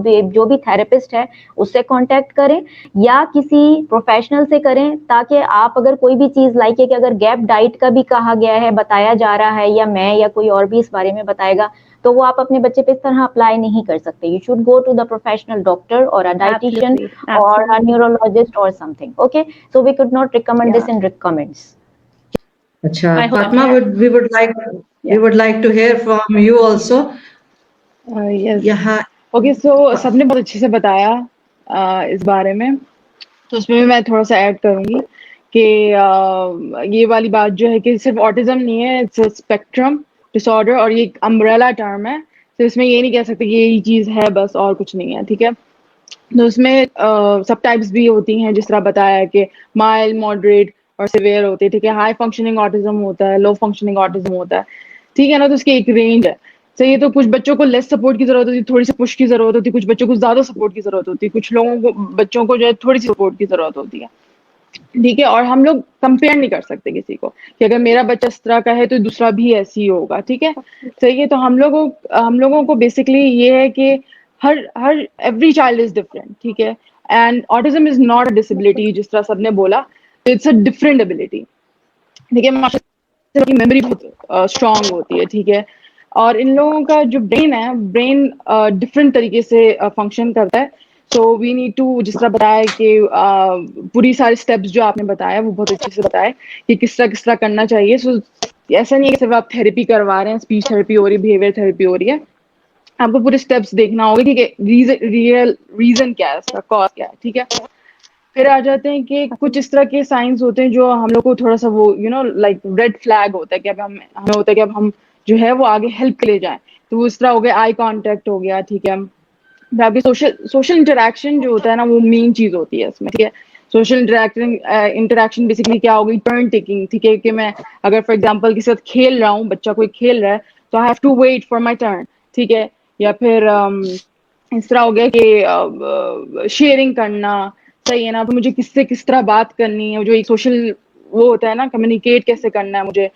بھی تھراپسٹ ہے اس سے کانٹیکٹ کریں, یا کسی پروفیشنل سے کریں, تاکہ آپ اگر کوئی بھی چیز لائک کہ اگر گیپ ڈائٹ کا بھی کہا گیا ہے, بتایا جا رہا ہے, یا میں یا کوئی اور بھی اس بارے میں بتائے گا, تو وہ آپ اپنے بچے پہ اس طرح اپلائی نہیں کر سکتے. You should go to the professional doctor اور a dietitian or a neurologist or something. Okay, so we could not recommend this in comments. اچھا Fatima, we would like to hear from you also. یہاں okay, سو سب نے بہت اچھے سے بتایا اس بارے میں, تو اس میں میں تھوڑا سا ایڈ کروں گی کہ یہ والی بات جو ہے کہ صرف آٹزم نہیں ہے, it's a spectrum disorder, اور یہ ایک امبریلا ٹرم ہے, تو اس میں یہ نہیں کہہ سکتے کہ یہی چیز ہے بس اور کچھ نہیں ہے. ٹھیک ہے, تو اس میں سب ٹائپس بھی ہوتی ہیں, جس طرح بتایا کہ مائلڈ, ماڈریٹ اور سیویئر ہوتے ہیں. ٹھیک ہے, ہائی فنکشننگ آٹزم ہوتا ہے, لو فنکشننگ آٹزم ہوتا ہے. ٹھیک ہے نا, تو اس کی ایک رینج ہے. صحیح ہے, تو کچھ بچوں کو لیس سپورٹ کی ضرورت ہوتی ہے, تھوڑی سی پش کی ضرورت ہوتی ہے, کچھ بچوں کو زیادہ سپورٹ کی ضرورت ہوتی ہے, کچھ لوگوں کو بچوں کو جو ہے تھوڑی سی سپورٹ کی ضرورت ہوتی ہے. ٹھیک ہے, اور ہم لوگ کمپیئر نہیں کر سکتے کسی کو کہ اگر میرا بچہ اس طرح کا ہے تو دوسرا بھی ایسے ہی ہوگا. ٹھیک ہے, صحیح ہے. تو ہم لوگوں کو بیسکلی یہ ہے کہ ایوری چائلڈ از ڈفرینٹ. ٹھیک ہے, and autism is not a disability, جس طرح سب نے بولا, اٹس اے ڈفرینٹ ایبلٹی. ٹھیک ہے, میموری بہت اسٹرانگ ہوتی ہے. ٹھیک ہے, اور ان لوگوں کا جو برین ڈفرینٹ طریقے سے فنکشن کرتا ہے. سو وی نیڈ ٹو, جس طرح بتایا کہ پوری سارے اسٹیپس جو آپ نے بتایا وہ بہت اچھے سے بتایا کہ کس طرح کرنا چاہیے. سو ایسا نہیں ہے کہ صرف آپ تھراپی کروا رہے ہیں, اسپیچ تھراپی ہو رہی ہے, بہیویئر تھراپی ہو رہی ہے, آپ کو پورے اسٹیپس دیکھنا ہوگا. ٹھیک ہے, ریزن کیا ہے, اس کا کاز کیا ہے. ٹھیک ہے, پھر آ جاتے ہیں کہ کچھ اس طرح کے سائنس ہوتے ہیں جو ہم لوگ کو تھوڑا سا وہ لائک ریڈ فلیگ ہوتا ہے کہ اب ہمیں ہوتا ہے کہ اب ہم جو ہے وہ آگے ہیلپ کے لیے جائیں. تو وہ اس طرح ہو گیا, آئی کانٹیکٹ ہو گیا. ٹھیک ہے, آپ کی سوشل انٹریکشن جو ہوتا ہے نا وہ مین چیز ہوتی ہے اس میں, ٹھیک ہے. سوشل انٹریکشن بیسکلی کیا ہوگی, ٹرن ٹیکنگ, ٹھیک ہے, کہ میں اگر فار ایگزامپل کسی وقت کھیل رہا ہوں, بچہ کوئی کھیل رہا ہے تو I have to wait for my turn, ٹھیک ہے. یا پھر اس طرح ہو گیا کہ شیئرنگ کرنا, صحیح ہے نا, تو مجھے کس سے کس طرح بات کرنی ہے, جو ایک سوشل وہ ہوتا ہے نا, کمیونیکیٹ کیسے کرنا ہے مجھے,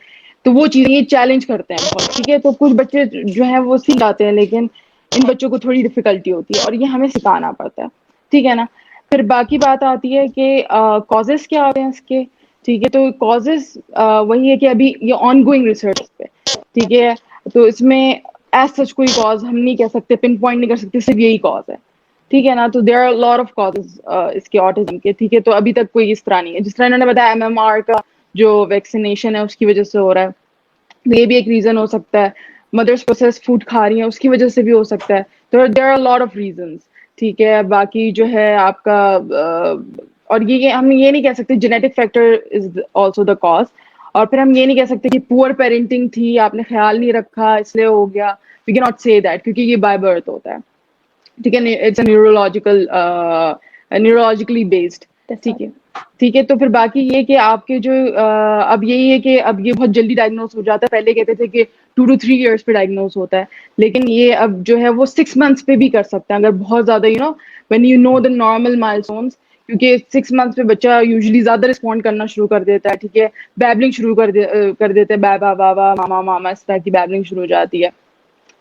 تو وہ چیزیں یہ چیلنج کرتے ہیں بہت, ٹھیک ہے. تو کچھ بچے جو ہیں وہ سیکھ جاتے ہیں, لیکن ان بچوں کو تھوڑی ڈفیکلٹی ہوتی ہے اور یہ ہمیں سکھانا پڑتا ہے, ٹھیک ہے نا. پھر باقی بات آتی ہے کہ کازز کیا ہوتے ہیں اس کے, ٹھیک ہے. تو کازز وہی ہے کہ ابھی یہ آن گوئنگ ریسرچ پہ, ٹھیک ہے. تو اس میں ایز سچ کوئی کاز ہم نہیں کہہ سکتے, پن پوائنٹ نہیں کر سکتے صرف یہی کاز ہے, ٹھیک ہے نا. تو there are lot of causes اس کے آٹزم کے, ٹھیک ہے. تو ابھی تک کوئی اس طرح نہیں ہے, جس طرح انہوں نے بتایا MMR کا جو ویکسینیشن ہے اس کی وجہ سے ہو رہا ہے, یہ بھی ایک ریزن ہو سکتا ہے. مدرس پروسیس فوڈ کھا رہی ہیں اس کی وجہ سے بھی ہو سکتا ہے. تو there are lot of reasons, ٹھیک ہے. باقی جو ہے آپ کا اور یہ ہم یہ نہیں کہہ سکتے genetic factor is also the cause, اور پھر ہم یہ نہیں کہہ سکتے کہ پور پیرنٹنگ تھی, آپ نے خیال نہیں رکھا اس لیے ہو گیا. وی کی ناٹ سے دیٹ, کیونکہ یہ بائی برتھ ہوتا ہے, ٹھیک ہے. اٹس نیورولوجیکلی بیسڈ, ٹھیک ہے, ٹھیک ہے. تو پھر باقی یہ کہ آپ کے جو اب یہی ہے کہ اب یہ بہت جلدی ڈائگنوز ہو جاتا ہے. پہلے کہتے تھے کہ 2 to 3 years پہ ڈائگنوز ہوتا ہے, لیکن یہ اب جو ہے وہ 6 months پہ بھی کر سکتے ہیں اگر بہت زیادہ when you know the normal milestones, کیونکہ 6 months پہ بچہ یوزلی زیادہ رسپونڈ کرنا شروع کر دیتا ہے, ٹھیک ہے. بیبلنگ شروع کر دیتے ہیں, بابا بابا ماما ماما اس طرح کی بیبلنگ شروع ہو جاتی ہے.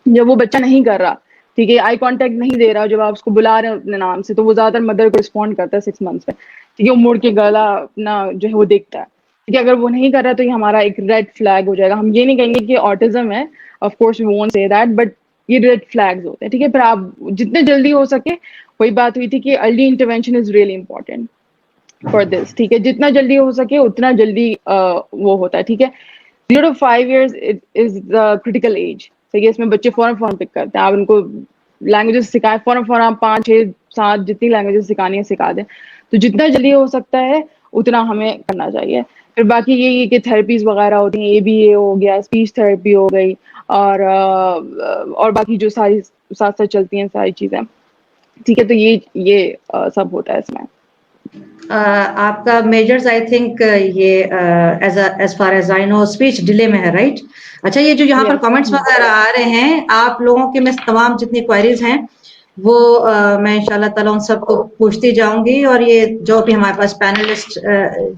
جب وہ بچہ نہیں کر رہا, ٹھیک ہے, آئی کانٹیکٹ نہیں دے رہا, جب آپ اس کو بلا رہے ہیں اپنے نام سے, تو وہ زیادہ تر مدر کو رسپونڈ کرتا ہے 6 months پہ, ٹھیک ہے. وہ مڑ کے گلا اپنا جو ہے وہ دیکھتا ہے, ٹھیک ہے. اگر وہ نہیں کر رہا تو یہ ہمارا ایک ریڈ فلیگ ہو جائے گا. ہم یہ نہیں کہیں گے کہ آٹزم ہے, of course we won't say that, but یہ ریڈ فلیگز ہوتے ہیں, ٹھیک ہے. پھر آپ جتنے جلدی ہو سکے, وہی بات ہوئی تھی کہ early intervention is really important for this, ٹھیک ہے. جتنا جلدی ہو سکے اتنا جلدی وہ ہوتا ہے, ٹھیک ہے. 0 to 5 years is the critical age, ٹھیک ہے. اس میں بچے فوراً پک کرتے ہیں, آپ ان کو لینگویجز سکھائیں فوراً 5 6 7 جتنی لینگویجز سکھانی ہے سکھا دیں. تو جتنا جلدی ہو سکتا ہے اتنا ہمیں کرنا چاہیے. پھر باقی یہی ہے کہ تھراپیز وغیرہ ہوتی ہیں, ABA ہو گیا, اسپیچ تھراپی ہو گئی, اور باقی جو ساری ساتھ ساتھ چلتی ہیں ساری چیزیں, ٹھیک ہے. تو یہ سب ہوتا ہے اس میں. آپ کا میجرز آئی تھنک یہ as far as I know speech delay میں ہے, رائٹ؟ اچھا, یہ جو یہاں پر کامنٹس وغیرہ آ رہے ہیں آپ لوگوں کے, میں تمام جتنی کوائریز ہیں وہ میں انشاءاللہ تعالیٰ ان سب کو پوچھتی جاؤں گی, اور یہ جو بھی ہمارے پاس پینلسٹ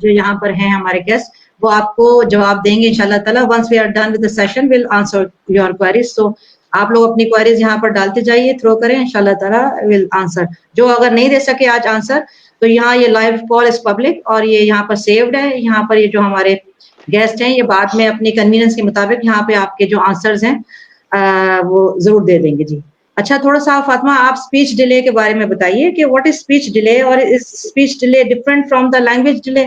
جو یہاں پر ہیں ہمارے گیسٹ, وہ آپ کو جواب دیں گے انشاءاللہ تعالیٰ. Once we are done with the session we'll answer your queries. So آپ لوگ اپنی کوائریز یہاں پر ڈالتے جائیے, تھرو کریں, انشاءاللہ تعالیٰ ول آنسر. جو اگر نہیں دے سکے آج آنسر, تو یہاں یہ لائیو کال از پبلک, اور یہ یہاں پر سیوڈ ہے. یہاں پر یہ جو ہمارے گیسٹ ہیں یہ بعد میں اپنی کنوینئنس کے مطابق یہاں پہ آپ کے جو آنسرز ہیں وہ ضرور دے دیں گے. جی اچھا, تھوڑا سا فاطمہ آپ اسپیچ ڈیلے کے بارے میں بتائیے کہ واٹ از اسپیچ ڈیلے, اور is speech delay different from the language delay?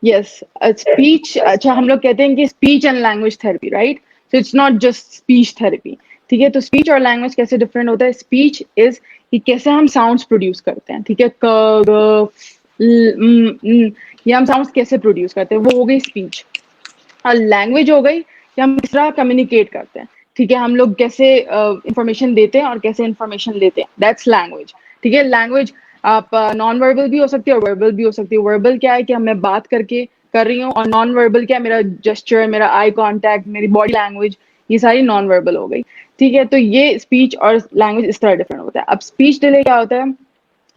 Yes, speech, اچھا ہم لوگ کہتے ہیں کہ speech and language therapy, right. So it's not just speech therapy, ٹھیک ہے. تو اسپیچ اور لینگویج کیسے ڈفرینٹ ہوتا ہے؟ اسپیچ از کہ کیسے ہم ساؤنڈس پروڈیوس کرتے ہیں, ٹھیک ہے. یہ ہم ساؤنڈس کیسے پروڈیوس کرتے ہیں, وہ ہو گئی اسپیچ. اور لینگویج ہو گئی کہ ہم کس طرح کمیونیکیٹ کرتے ہیں, ٹھیک ہے. ہم لوگ کیسے انفارمیشن دیتے ہیں اور کیسے انفارمیشن لیتے ہیں, دیٹس لینگویج, ٹھیک ہے. لینگویج آپ نان وربل بھی ہو سکتی ہے اور وربل بھی ہو سکتی ہے. وربل کیا ہے کہ میں بات کر رہی ہوں, اور نان وربل کیا ہے, میرا جسچر, میرا آئی کانٹیکٹ, میری باڈی لینگویج, یہ ساری نان وربل ہو گئی, ٹھیک ہے. تو یہ اسپیچ اور لینگویج اس طرح ڈفرینٹ ہوتا ہے. اب اسپیچ ڈیلے کیا ہوتا ہے؟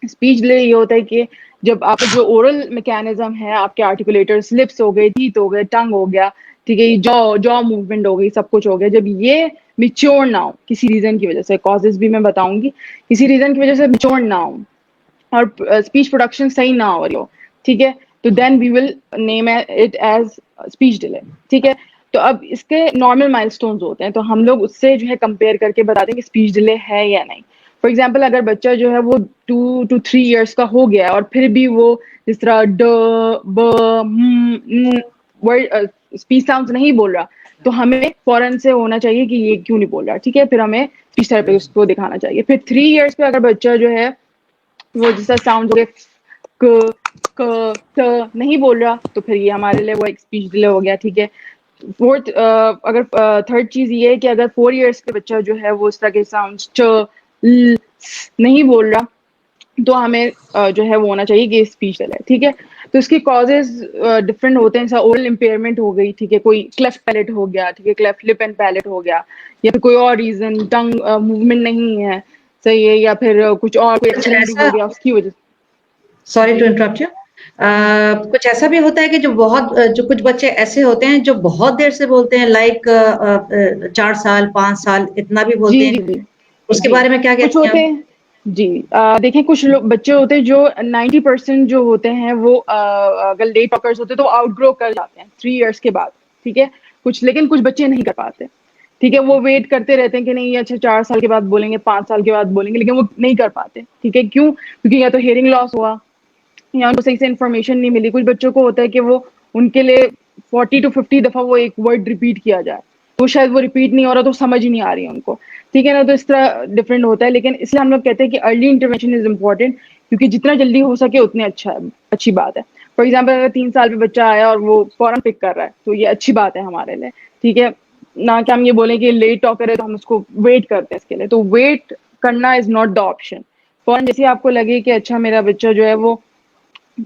اسپیچ ڈیلے یہ ہوتا ہے کہ جب آپ کا جو اورل میکینزم ہے, آپ کے آرٹیکولیٹرز, لپس ہو گئے, ٹیتھ ہو گئے, ٹنگ ہو گیا, ٹھیک ہے, جو موومنٹ ہو گئی, سب کچھ ہو گیا, جب یہ میچور نہ ہو کسی ریزن کی وجہ سے, کازز بھی میں بتاؤں گی, کسی ریزن کی وجہ سے میچور نہ ہو اور اسپیچ پروڈکشن صحیح نہ ہو رہی ہو, ٹھیک ہے, تو then we will name it as speech delay, ٹھیک ہے. تو اب اس کے نارمل مائلسٹونز ہوتے ہیں, تو ہم لوگ اس سے جو ہے کمپیئر کر کے بتا دیں کہ اسپیچ ڈیلے ہے یا نہیں. فار ایگزامپل, اگر بچہ جو ہے وہ 2 to 3 years کا ہو گیا اور پھر بھی وہ جس طرح ڈ ب اسپیچ ساؤنڈز نہیں بول رہا, تو ہمیں فوراً سے ہونا چاہیے کہ یہ کیوں نہیں بول رہا, ٹھیک ہے. پھر ہمیں اسپیچ تھراپسٹ کو دکھانا چاہیے. پھر 3 years پہ اگر بچہ جو ہے وہ جس طرح ساؤنڈ نہیں بول رہا, تو پھر یہ ہمارے لیے وہ ایک اسپیچ ڈیلے ہو گیا, ٹھیک ہے. فورتھ, اگر تھرڈ چیز یہ ہے کہ اگر 4 years کے بچہ جو ہے وہ اس طرح کے ساؤنڈ نہیں بول رہا تو ہمیں جو ہے وہ ہونا چاہیے کہ اسپیچ ڈیلے, ٹھیک ہے. تو اس کے کازز ڈفرینٹ ہوتے ہیں, جیسا اورل امپیئرمنٹ ہو گئی, ٹھیک ہے, کوئی کلیفٹ پیلٹ ہو گیا, ٹھیک ہے, کلیفٹ لپ اینڈ پیلٹ ہو گیا, یا پھر کوئی اور ریزن, ٹنگ موومنٹ نہیں ہے صحیح ہے, یا پھر کچھ اور کوئی کچھ ایکسیڈنٹ ایسا, ہو گیا اس کی وجہ سے. سوری ٹو انٹرپٹ یو, کچھ ایسا بھی ہوتا ہے کہ جو کچھ بچے ایسے ہوتے ہیں جو بہت دیر سے بولتے ہیں, لائک 4 سال 5 سال اتنا بھی جی بولتے ہیں, جی جی اس کے جی بارے میں کیا کچھ کہتی ہیں ہوتے آپ؟ ہیں جی. دیکھیں کچھ بچے ہوتے ہیں جو 90% جو ہوتے ہیں وہ اگر لیٹ ٹاکرز ہوتے ہیں تو آؤٹ گرو کر جاتے ہیں 3 ایئرس کے بعد, ٹھیک ہے. لیکن کچھ بچے نہیں کر پاتے, ٹھیک ہے, وہ ویٹ کرتے رہتے ہیں کہ نہیں اچھا 4 سال کے بعد بولیں گے, 5 سال کے بعد بولیں گے, لیکن وہ نہیں کر پاتے, ٹھیک ہے. کیوں؟ کیونکہ یا تو ہیئرنگ لاس ہوا یا ان کو صحیح سے انفارمیشن نہیں ملی. کچھ بچوں کو ہوتا ہے کہ وہ ان کے لیے 40 to 50 دفعہ وہ ایک ورڈ ریپیٹ کیا جائے تو شاید وہ ریپیٹ نہیں ہو رہا تو سمجھ ہی نہیں آ رہی ہے ان کو, ٹھیک ہے نا. تو اس طرح ڈفرینٹ ہوتا ہے, لیکن اس لیے ہم لوگ کہتے ہیں کہ ارلی انٹروینشن از امپورٹنٹ, کیونکہ جتنا جلدی ہو سکے اتنے اچھی بات ہے. فار ایگزامپل اگر 3 سال پہ بچہ آیا اور وہ فوراً پک کر رہا ہے تو یہ اچھی بات ہے ہمارے لیے, ٹھیک ہے. نہ کہ ہم یہ بولیں کہ لیٹ ٹاکر ہے تو ہم اس کو ویٹ کرتے ہیں اس کے لیے, تو ویٹ کرنا از ناٹ دا آپشن. فوراً جیسے آپ کو لگے کہ اچھا میرا بچہ جو ہے وہ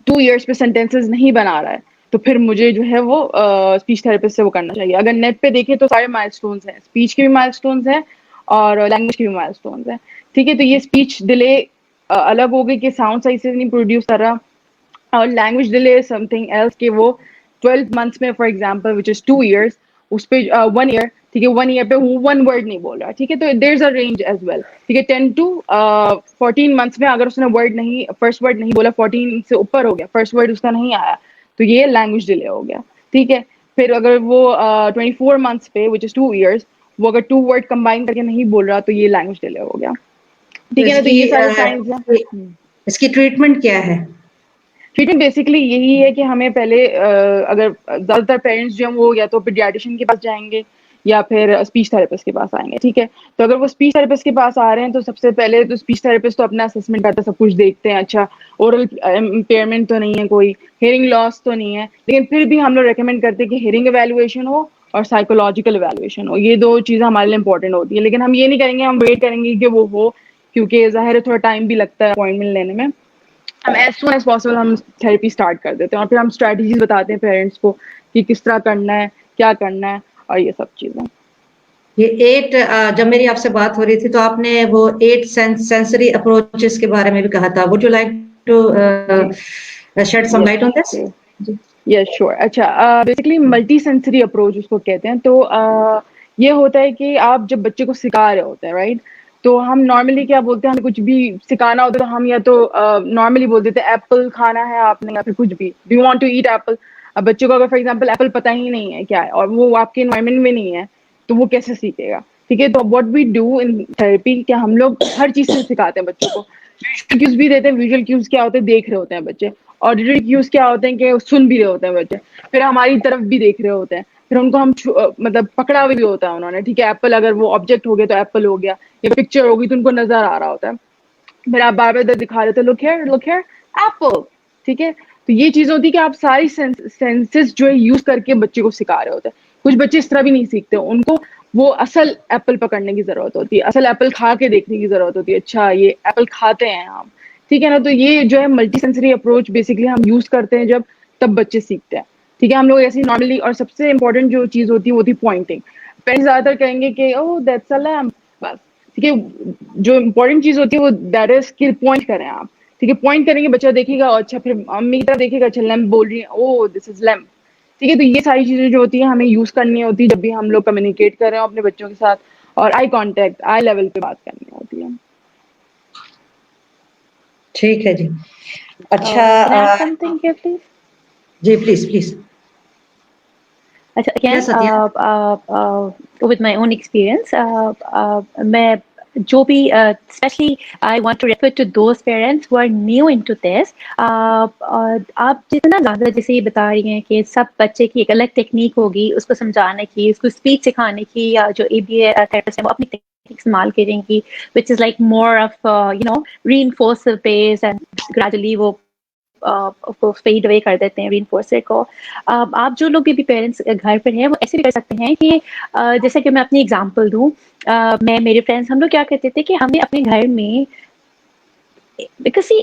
2 ایئرس پہ سینٹینسز نہیں بنا رہا ہے تو پھر مجھے جو ہے وہ اسپیچ تھراپسٹ سے وہ کرنا چاہیے. اگر نیٹ پہ دیکھیں تو سارے مائل سٹونز ہیں, اسپیچ کے بھی مائل سٹونز ہیں اور لینگویج کے بھی مائل سٹونز ہیں, ٹھیک ہے. تو یہ اسپیچ ڈیلے الگ ہو گئی کہ ساؤنڈ صحیح سے نہیں پروڈیوس کر رہا, اور language delay something else کہ وہ 12 months میں for example which is 2 years اس پہ 1 year, ٹھیک ہے, 1 year پہ وہ 1 word نہیں بول رہا, ٹھیک ہے. تو دیر از اے رینج ایز ویل, ٹھیک ہے. 10 to 14 months میں اگر اس نے ورڈ نہیں, فرسٹ ورڈ نہیں بولا, 14 سے اوپر ہو گیا, فرسٹ ورڈ اس کا نہیں آیا تو یہ لینگویج ڈیلے ہو گیا, ٹھیک ہے. پھر اگر وہ 24 months پہ وچ از 2 years وہ اگر 2 word کمبائن کر کے نہیں بول رہا تو یہ لینگویج ڈیلے ہو گیا, تو ٹھیک ہے نا. تو یہ سارے سائنس ہیں. اس کی ٹریٹمنٹ کیا ہے؟ ٹریٹمنٹ بیسکلی یہی ہے کہ ہمیں پہلے اگر زیادہ تر پیرنٹس جو ہیں وہ یا تو پیڈیاٹریشین کے پاس جائیں گے یا پھر اسپیچ تھراپسٹ کے پاس آئیں گے, ٹھیک ہے. تو اگر وہ اسپیچ تھراپسٹ کے پاس آ رہے ہیں تو سب سے پہلے تو اسپیچ تھراپسٹ تو اپنا اسسمنٹ کرتا ہے, سب کچھ دیکھتے ہیں, اچھا اورل امپیئرمنٹ تو نہیں ہے, کوئی ہیئرنگ لاس تو نہیں ہے, لیکن پھر بھی ہم لوگ ریکمینڈ کرتے ہیں کہ ہیئرنگ ایویلویشن ہو اور سائیکولوجیکل ایویلویشن ہو, یہ 2 چیزیں ہمارے لیے امپورٹنٹ ہوتی ہیں. لیکن ہم یہ نہیں کریں گے, ہم ویٹ کریں گے کہ وہ ہو, کیونکہ ظاہر ہے تھوڑا ٹائم بھی لگتا ہے اپوائنٹمنٹ لینے میں. ہم ایز سون ایز پاسبل ہم تھراپی اسٹارٹ کر دیتے ہیں اور پھر ہم اسٹریٹجیز بتاتے ہیں پیرنٹس کو کہ کس طرح کرنا ہے, کیا کرنا ہے, اور یہ سب چیزیں. یہ 8 جب میری آپ سے بات ہو رہی تھی تو آپ نے وہ 8 سینسری اپروچز کے بارے میں بھی کہا تھا. وڈ یو لائک ٹو جی shed some light on this? Yes sure. اچھا بیسکلی ملٹی سینسری اپروچ اس کو کہتے ہیں. تو یہ ہوتا ہے کہ آپ جب بچے کو سکھا رہے ہوتے ہیں رائٹ, تو ہم نارملی کیا بولتے ہیں, ہمیں کچھ بھی سکھانا ہوتا ہے تو ہم یا تو نارملی بول دیتے ہیں ایپل کھانا ہے آپ نے, یا پھر کچھ بھی do you want to eat apple. اب بچے کو اگر فار ایگزامپل ایپل پتہ ہی نہیں ہے کیا ہے اور وہ آپ کے انوائرمنٹ میں نہیں ہے تو وہ کیسے سیکھے گا, ٹھیک ہے. تو what we do in therapy کہ ہم لوگ ہر چیز سے سکھاتے ہیں بچوں کو. ویژول کیوز بھی دیتے ہیں. ویژول کیوز کیا ہوتے ہیں, دیکھ رہے ہوتے ہیں بچے. آڈیٹری کیوز کیا ہوتے ہیں کہ سن بھی رہے ہوتے ہیں بچے, پھر ہماری طرف بھی دیکھ رہے ہوتے ہیں, پھر ان کو ہم مطلب پکڑا بھی ہوتا ہے انہوں نے, ٹھیک ہے. ایپل اگر وہ آبجیکٹ ہو گیا تو ایپل ہو گیا, یا پکچر ہوگی تو ان کو نظر آ رہا ہوتا ہے, پھر آپ بار بار ادھر دکھا رہے تھے لک ہیئر ایپل, ٹھیک ہے. تو یہ چیز ہوتی ہے کہ آپ ساری سینسز جو ہے یوز کر کے بچے کو سکھا رہے ہوتے ہیں. کچھ بچے اس طرح بھی نہیں سیکھتے, ان کو وہ اصل ایپل پکڑنے کی ضرورت ہوتی ہے, اصل ایپل کھا کے دیکھنے کی ضرورت ہوتی ہے, اچھا یہ ایپل کھاتے ہیں ہم, ٹھیک ہے نا. تو یہ جو ہے ملٹی سینسری اپروچ بیسکلی ہم یوز کرتے ہیں جب تب بچے سیکھتے ہیں, ٹھیک ہے. ہم لوگ ایسی نارملی, اور سب سے امپورٹنٹ جو چیز ہوتی ہے وہ ہوتی ہے پوائنٹنگ. پیرنٹس زیادہ تر کہیں گے کہ او دیٹس اے لیمپ, بس, ٹھیک ہے. جو امپورٹنٹ چیز ہوتی ہے وہ دیٹ از کہ پوائنٹ کریں آپ, ٹھیک ہے. پوائنٹ کریں گے بچہ دیکھے گا, اچھا پھر امی کی طرح دیکھے گا, اچھا لیمپ بول رہی ہے, او دس از لیمپ, ٹھیک ہے. تو یہ ساری چیزیں جو ہوتی ہیں ہمیں یوز کرنی ہوتی ہے جب بھی ہم لوگ کمیونیکیٹ کر رہے ہوں اپنے بچوں کے ساتھ, اور آئی کانٹیکٹ, آئی لیول پہ بات کرنی ہوتی ہے. ٹھیک ہے جی. اچھا Can I add something here, please? جی please please. Again, Yes, Satya. with my own experience, میں جو بھی especially I want to refer to those parents who are new into this. آپ جتنا زیادہ جیسے یہ بتا رہی ہیں کہ سب بچے کی ایک الگ ٹیکنیک ہوگی اس کو سمجھانے کی, اس کو اسپیچ سکھانے کی, یا جو ABA therapist ہے وہ اپنی ٹیکنیک استعمال کریں گی which is like more of reinforcer based, and gradually وہ کو فیڈ اوے کر دیتے ہیں رینفورسر کو. آپ جو لوگ بھی پیرنٹس گھر پر ہیں وہ ایسے بھی کر سکتے ہیں کہ جیسے کہ میں اپنی اگزامپل دوں, میں میرے فرینڈس ہم لوگ کیا کرتے تھے کہ ہمیں اپنے گھر میں because see,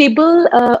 table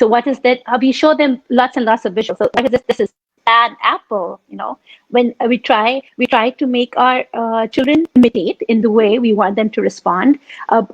so what is that? We show them lots and lots of visuals. So like this is an apple, you know. When we try to make our children imitate in the way we want them to respond.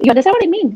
You understand what I mean?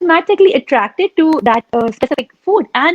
automatically attracted to that specific food and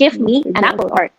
give me an apple or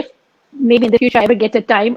if maybe in the future I ever get a time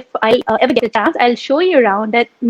if I ever get a chance I'll show you around that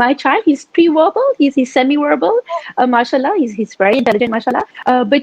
My child, he's pre-verbal, he's semi-verbal, mashallah, he's very intelligent, mashallah. But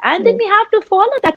and then we have to follow that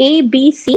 ABC,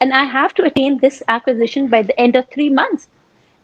and I have to attain this acquisition by the end of 3 months.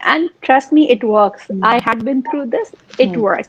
And trust me, it works. I had been through this. It works.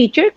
teacher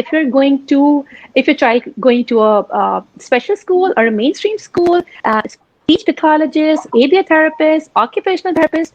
if your child going to a special school or a mainstream school, speech pathologist, ABA therapist, occupational therapist,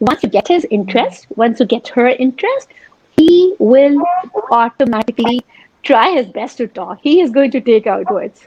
Once you get his interest, once you get her interest, he will automatically try his best to talk. He is going to take out words.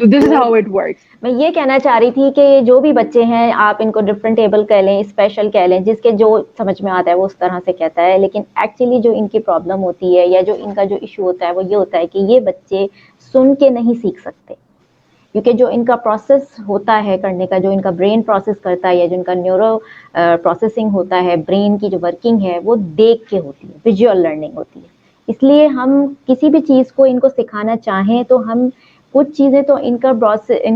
So this is how it works. میں یہ کہنا چاہ رہی تھی کہ جو بھی بچے ہیں آپ ان کو ڈفرینٹ ایبل کہہ لیں, اسپیشل کہہ لیں, جس کے جو سمجھ میں آتا ہے وہ اس طرح سے کہتا ہے, لیکن ایکچولی جو ان کی پرابلم ہوتی ہے یا جو ان کا جو ایشو ہوتا ہے وہ یہ ہوتا ہے کہ یہ بچے سن کے نہیں سیکھ سکتے, کیونکہ جو ان کا پروسیس ہوتا ہے کرنے کا, جو ان کا برین پروسیس کرتا ہے یا جو ان کا نیورو پروسیسنگ ہوتا ہے, برین کی جو ورکنگ ہے وہ دیکھ کے ہوتی ہے, ویژول لرننگ ہوتی ہے. اس لیے ہم کسی بھی چیز کو ان کو سکھانا چاہیں تو ہم کچھ چیزیں تو ان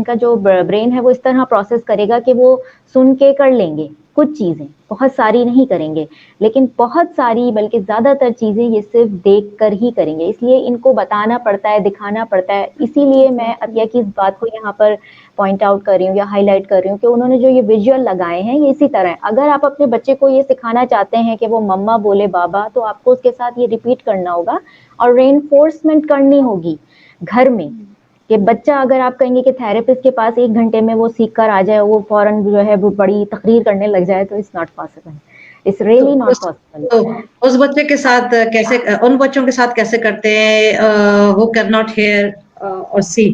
کا جو برین ہے وہ اس طرح پروسیس کرے گا کہ وہ سن کے کر لیں گے, کچھ چیزیں, بہت ساری نہیں کریں گے, لیکن بہت ساری بلکہ زیادہ تر چیزیں یہ صرف دیکھ کر ہی کریں گے. اس لیے ان کو بتانا پڑتا ہے, دکھانا پڑتا ہے. اسی لیے میں عطیہ کی اس بات کو یہاں پر پوائنٹ آؤٹ کر رہی ہوں یا ہائی لائٹ کر رہی ہوں کہ انہوں نے جو یہ ویژول لگائے ہیں یہ اسی طرح ہے. اگر آپ اپنے بچے کو یہ سکھانا چاہتے ہیں کہ وہ مما بولے بابا, تو آپ کو اس کے ساتھ یہ ریپیٹ کرنا ہوگا اور ری انفورسمنٹ کرنی ہوگی گھر میں, کہ بچہ اگر آپ کہیں گے کہ تھراپسٹ کے پاس 1 گھنٹے میں وہ سیکھ کر آ جائے, وہ فوراً جو ہے وہ بڑی تقریر کرنے لگ جائے, تو it's not possible, it's really not possible. تو اس بچے کے ساتھ کیسے, ان بچوں کے ساتھ کیسے کرتے ہیں وہ کین ناٹ ہیئر اور سی,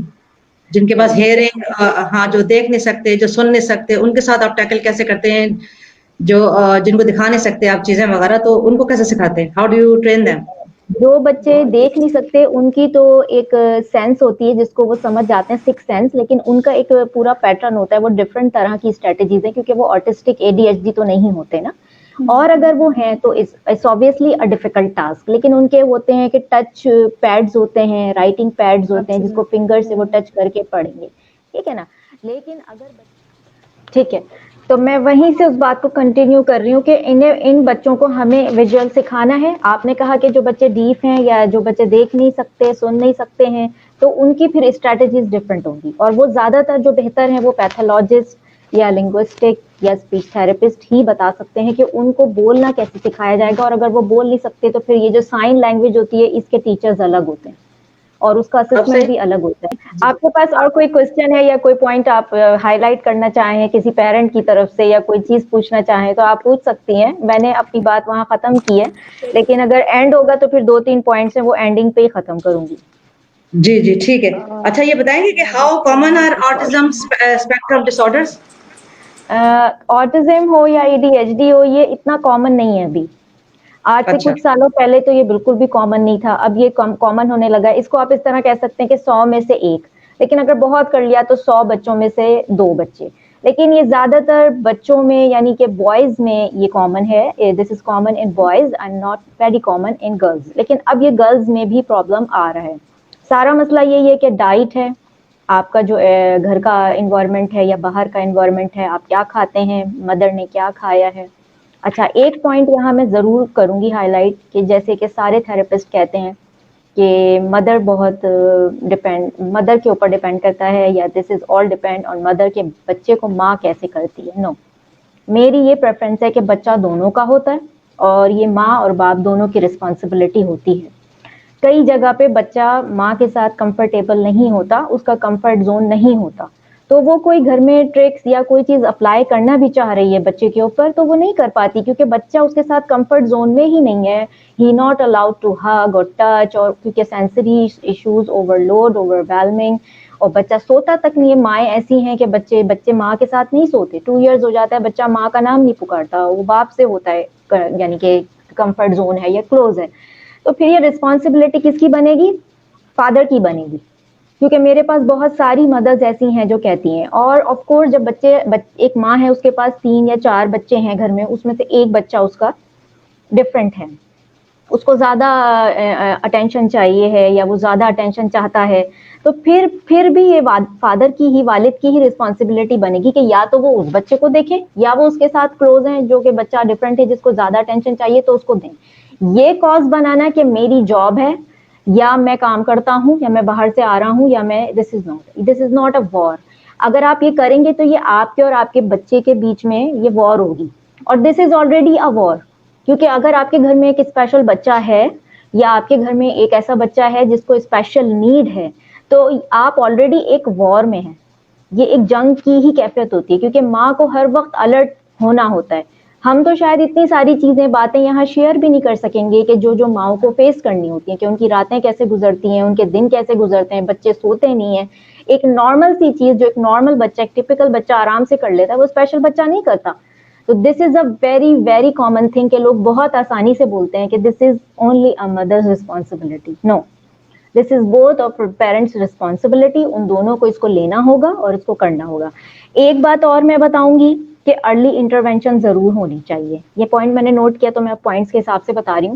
جن کے پاس ہیئرنگ, ہاں, جو دیکھ نہیں سکتے, جو سن نہیں سکتے, ان کے ساتھ آپ ٹیکل کیسے کرتے ہیں؟ جو جن کو دکھا نہیں سکتے آپ چیزیں وغیرہ, تو ان کو کیسے سکھاتے ہیں؟ How do you train them? جو بچے دیکھ نہیں سکتے ان کی تو ایک سینس ہوتی ہے جس کو وہ سمجھ جاتے ہیں, 6 سینس, لیکن ان کا ایک پورا پیٹرن ہوتا ہے, وہ ڈفرینٹ طرح کی اسٹریٹجیز ہیں, کیونکہ وہ آٹسٹک ADHD تو نہیں ہوتے نا, اور اگر وہ ہیں تو it's obviously a difficult task. لیکن ان کے ہوتے ہیں کہ ٹچ پیڈز ہوتے ہیں, رائٹنگ پیڈز ہوتے ہیں جس کو فنگر سے وہ ٹچ کر کے پڑھیں گے, ٹھیک ہے نا. لیکن اگر ٹھیک ہے, تو میں وہیں سے اس بات کو کنٹینیو کر رہی ہوں کہ ان بچوں کو ہمیں ویژول سکھانا ہے. آپ نے کہا کہ جو بچے ڈیف ہیں یا جو بچے دیکھ نہیں سکتے, سن نہیں سکتے ہیں, تو ان کی پھر اسٹریٹجیز ڈفرینٹ ہوں گی, اور وہ زیادہ تر جو بہتر ہیں وہ پیتھولوجسٹ یا لنگوسٹک یا اسپیچ تھراپسٹ ہی بتا سکتے ہیں کہ ان کو بولنا کیسے سکھایا جائے گا. اور اگر وہ بول نہیں سکتے تو پھر یہ جو سائن لینگویج ہوتی ہے اس کے ٹیچرز الگ ہوتے ہیں اور اس کا اسسمنٹ بھی الگ ہوتا ہے. آپ کے پاس اور کوئی کوشچن ہے یا کوئی پوائنٹ آپ ہائی لائٹ کرنا چاہیں کسی پیرنٹ کی طرف سے, یا کوئی چیز پوچھنا چاہیں تو آپ پوچھ سکتی ہیں. میں نے اپنی بات وہاں ختم کی ہے, لیکن اگر اینڈ ہوگا تو پھر 2-3 پوائنٹس ہیں وہ اینڈنگ پہ ہی ختم کروں گی. جی جی ٹھیک ہے. اچھا یہ بتائیں گے کہ how common are autism spectrum disorders? Autism ہو یا ADHD ہو, یہ اتنا کامن نہیں ہے ابھی. آج سے اچھا, کچھ سالوں پہلے تو یہ بالکل بھی کامن نہیں تھا, اب یہ کامن ہونے لگا. اس کو آپ اس طرح کہہ سکتے ہیں کہ 100 میں سے 1, لیکن اگر بہت کر لیا تو 100 بچوں میں سے 2 بچے. لیکن یہ زیادہ تر بچوں میں یعنی کہ بوائز میں یہ کامن ہے. This is common in boys and not very common in girls. لیکن اب یہ گرلز میں بھی پرابلم آ رہا ہے. سارا مسئلہ یہی ہے کہ ڈائٹ ہے, آپ کا جو گھر کا انوائرمنٹ ہے یا باہر کا انوائرمنٹ ہے, آپ کیا کھاتے ہیں, مدر نے کیا کھایا ہے. اچھا, ایک پوائنٹ یہاں میں ضرور کروں گی ہائی لائٹ, کہ جیسے کہ سارے تھراپسٹ کہتے ہیں کہ مدر بہت مدر کے اوپر ڈپینڈ کرتا ہے, یا دس از آل ڈپینڈ آن مدر, کے بچے کو ماں کیسے کرتی ہے. نو, میری یہ پریفرنس ہے کہ بچہ دونوں کا ہوتا ہے, اور یہ ماں اور باپ دونوں کی رسپانسبلٹی ہوتی ہے. کئی جگہ پہ بچہ ماں کے ساتھ کمفرٹیبل نہیں ہوتا, اس کا کمفرٹ زون نہیں ہوتا, تو وہ کوئی گھر میں ٹرکس یا کوئی چیز اپلائی کرنا بھی چاہ رہی ہے بچے کے اوپر, تو وہ نہیں کر پاتی, کیونکہ بچہ اس کے ساتھ کمفرٹ زون میں ہی نہیں ہے. He not allowed to hug اور ٹچ, اور کیونکہ sensory issues, overload, overwhelming, اور بچہ سوتا تک نہیں ہے. مائیں ایسی ہیں کہ بچے ماں کے ساتھ نہیں سوتے, 2 ایئرز ہو جاتا ہے بچہ ماں کا نام نہیں پکارتا, وہ باپ سے ہوتا ہے, یعنی کہ کمفرٹ زون ہے یا کلوز ہے. تو پھر یہ رسپانسبلٹی کس کی بنے گی؟ فادر کی بنے گی, کیونکہ میرے پاس بہت ساری مدرز ایسی ہیں جو کہتی ہیں. اور آف کورس جب ایک ماں ہے, اس کے پاس 3 یا 4 بچے ہیں گھر میں, اس میں سے ایک بچہ اس کا ڈفرینٹ ہے, اس کو زیادہ اٹینشن چاہیے ہے یا وہ زیادہ اٹینشن چاہتا ہے, تو پھر بھی یہ فادر کی ہی, والد کی ہی رسپانسبلٹی بنے گی کہ یا تو وہ اس بچے کو دیکھیں, یا وہ اس کے ساتھ کلوز ہیں جو کہ بچہ ڈفرینٹ ہے جس کو زیادہ اٹینشن چاہیے تو اس کو دیں. یہ کاز بنانا کہ میری جاب ہے, یا میں کام کرتا ہوں, یا میں باہر سے آ رہا ہوں, یا میں دس از ناٹ اے وار. اگر آپ یہ کریں گے تو یہ آپ کے اور آپ کے بچے کے بیچ میں یہ وار ہوگی, اور دس از آلریڈی اے وار. کیونکہ اگر آپ کے گھر میں ایک اسپیشل بچہ ہے, یا آپ کے گھر میں ایک ایسا بچہ ہے جس کو اسپیشل نیڈ ہے, تو آپ آلریڈی ایک وار میں ہیں. یہ ایک جنگ کی ہی کیفیت ہوتی ہے, کیونکہ ماں کو ہر وقت الرٹ ہونا ہوتا ہے. ہم تو شاید اتنی ساری چیزیں, باتیں یہاں شیئر بھی نہیں کر سکیں گے کہ جو ماؤں کو فیس کرنی ہوتی ہیں, کہ ان کی راتیں کیسے گزرتی ہیں, ان کے دن کیسے گزرتے ہیں, بچے سوتے نہیں ہیں. ایک نارمل سی چیز جو ایک نارمل بچہ ایک ٹپکل بچہ آرام سے کر لیتا ہے وہ اسپیشل بچہ نہیں کرتا. تو this is a very very common thing کہ لوگ بہت آسانی سے بولتے ہیں کہ this is only a mother's responsibility. No, this is both of parents responsibility. ان دونوں کو اس کو لینا ہوگا اور اس کو کرنا ہوگا. ایک بات اور میں بتاؤں گی کہ ارلی انٹروینشن ضرور ہونی چاہیے. یہ پوائنٹ میں نے نوٹ کیا تو میں پوائنٹس کے حساب سے بتا رہی ہوں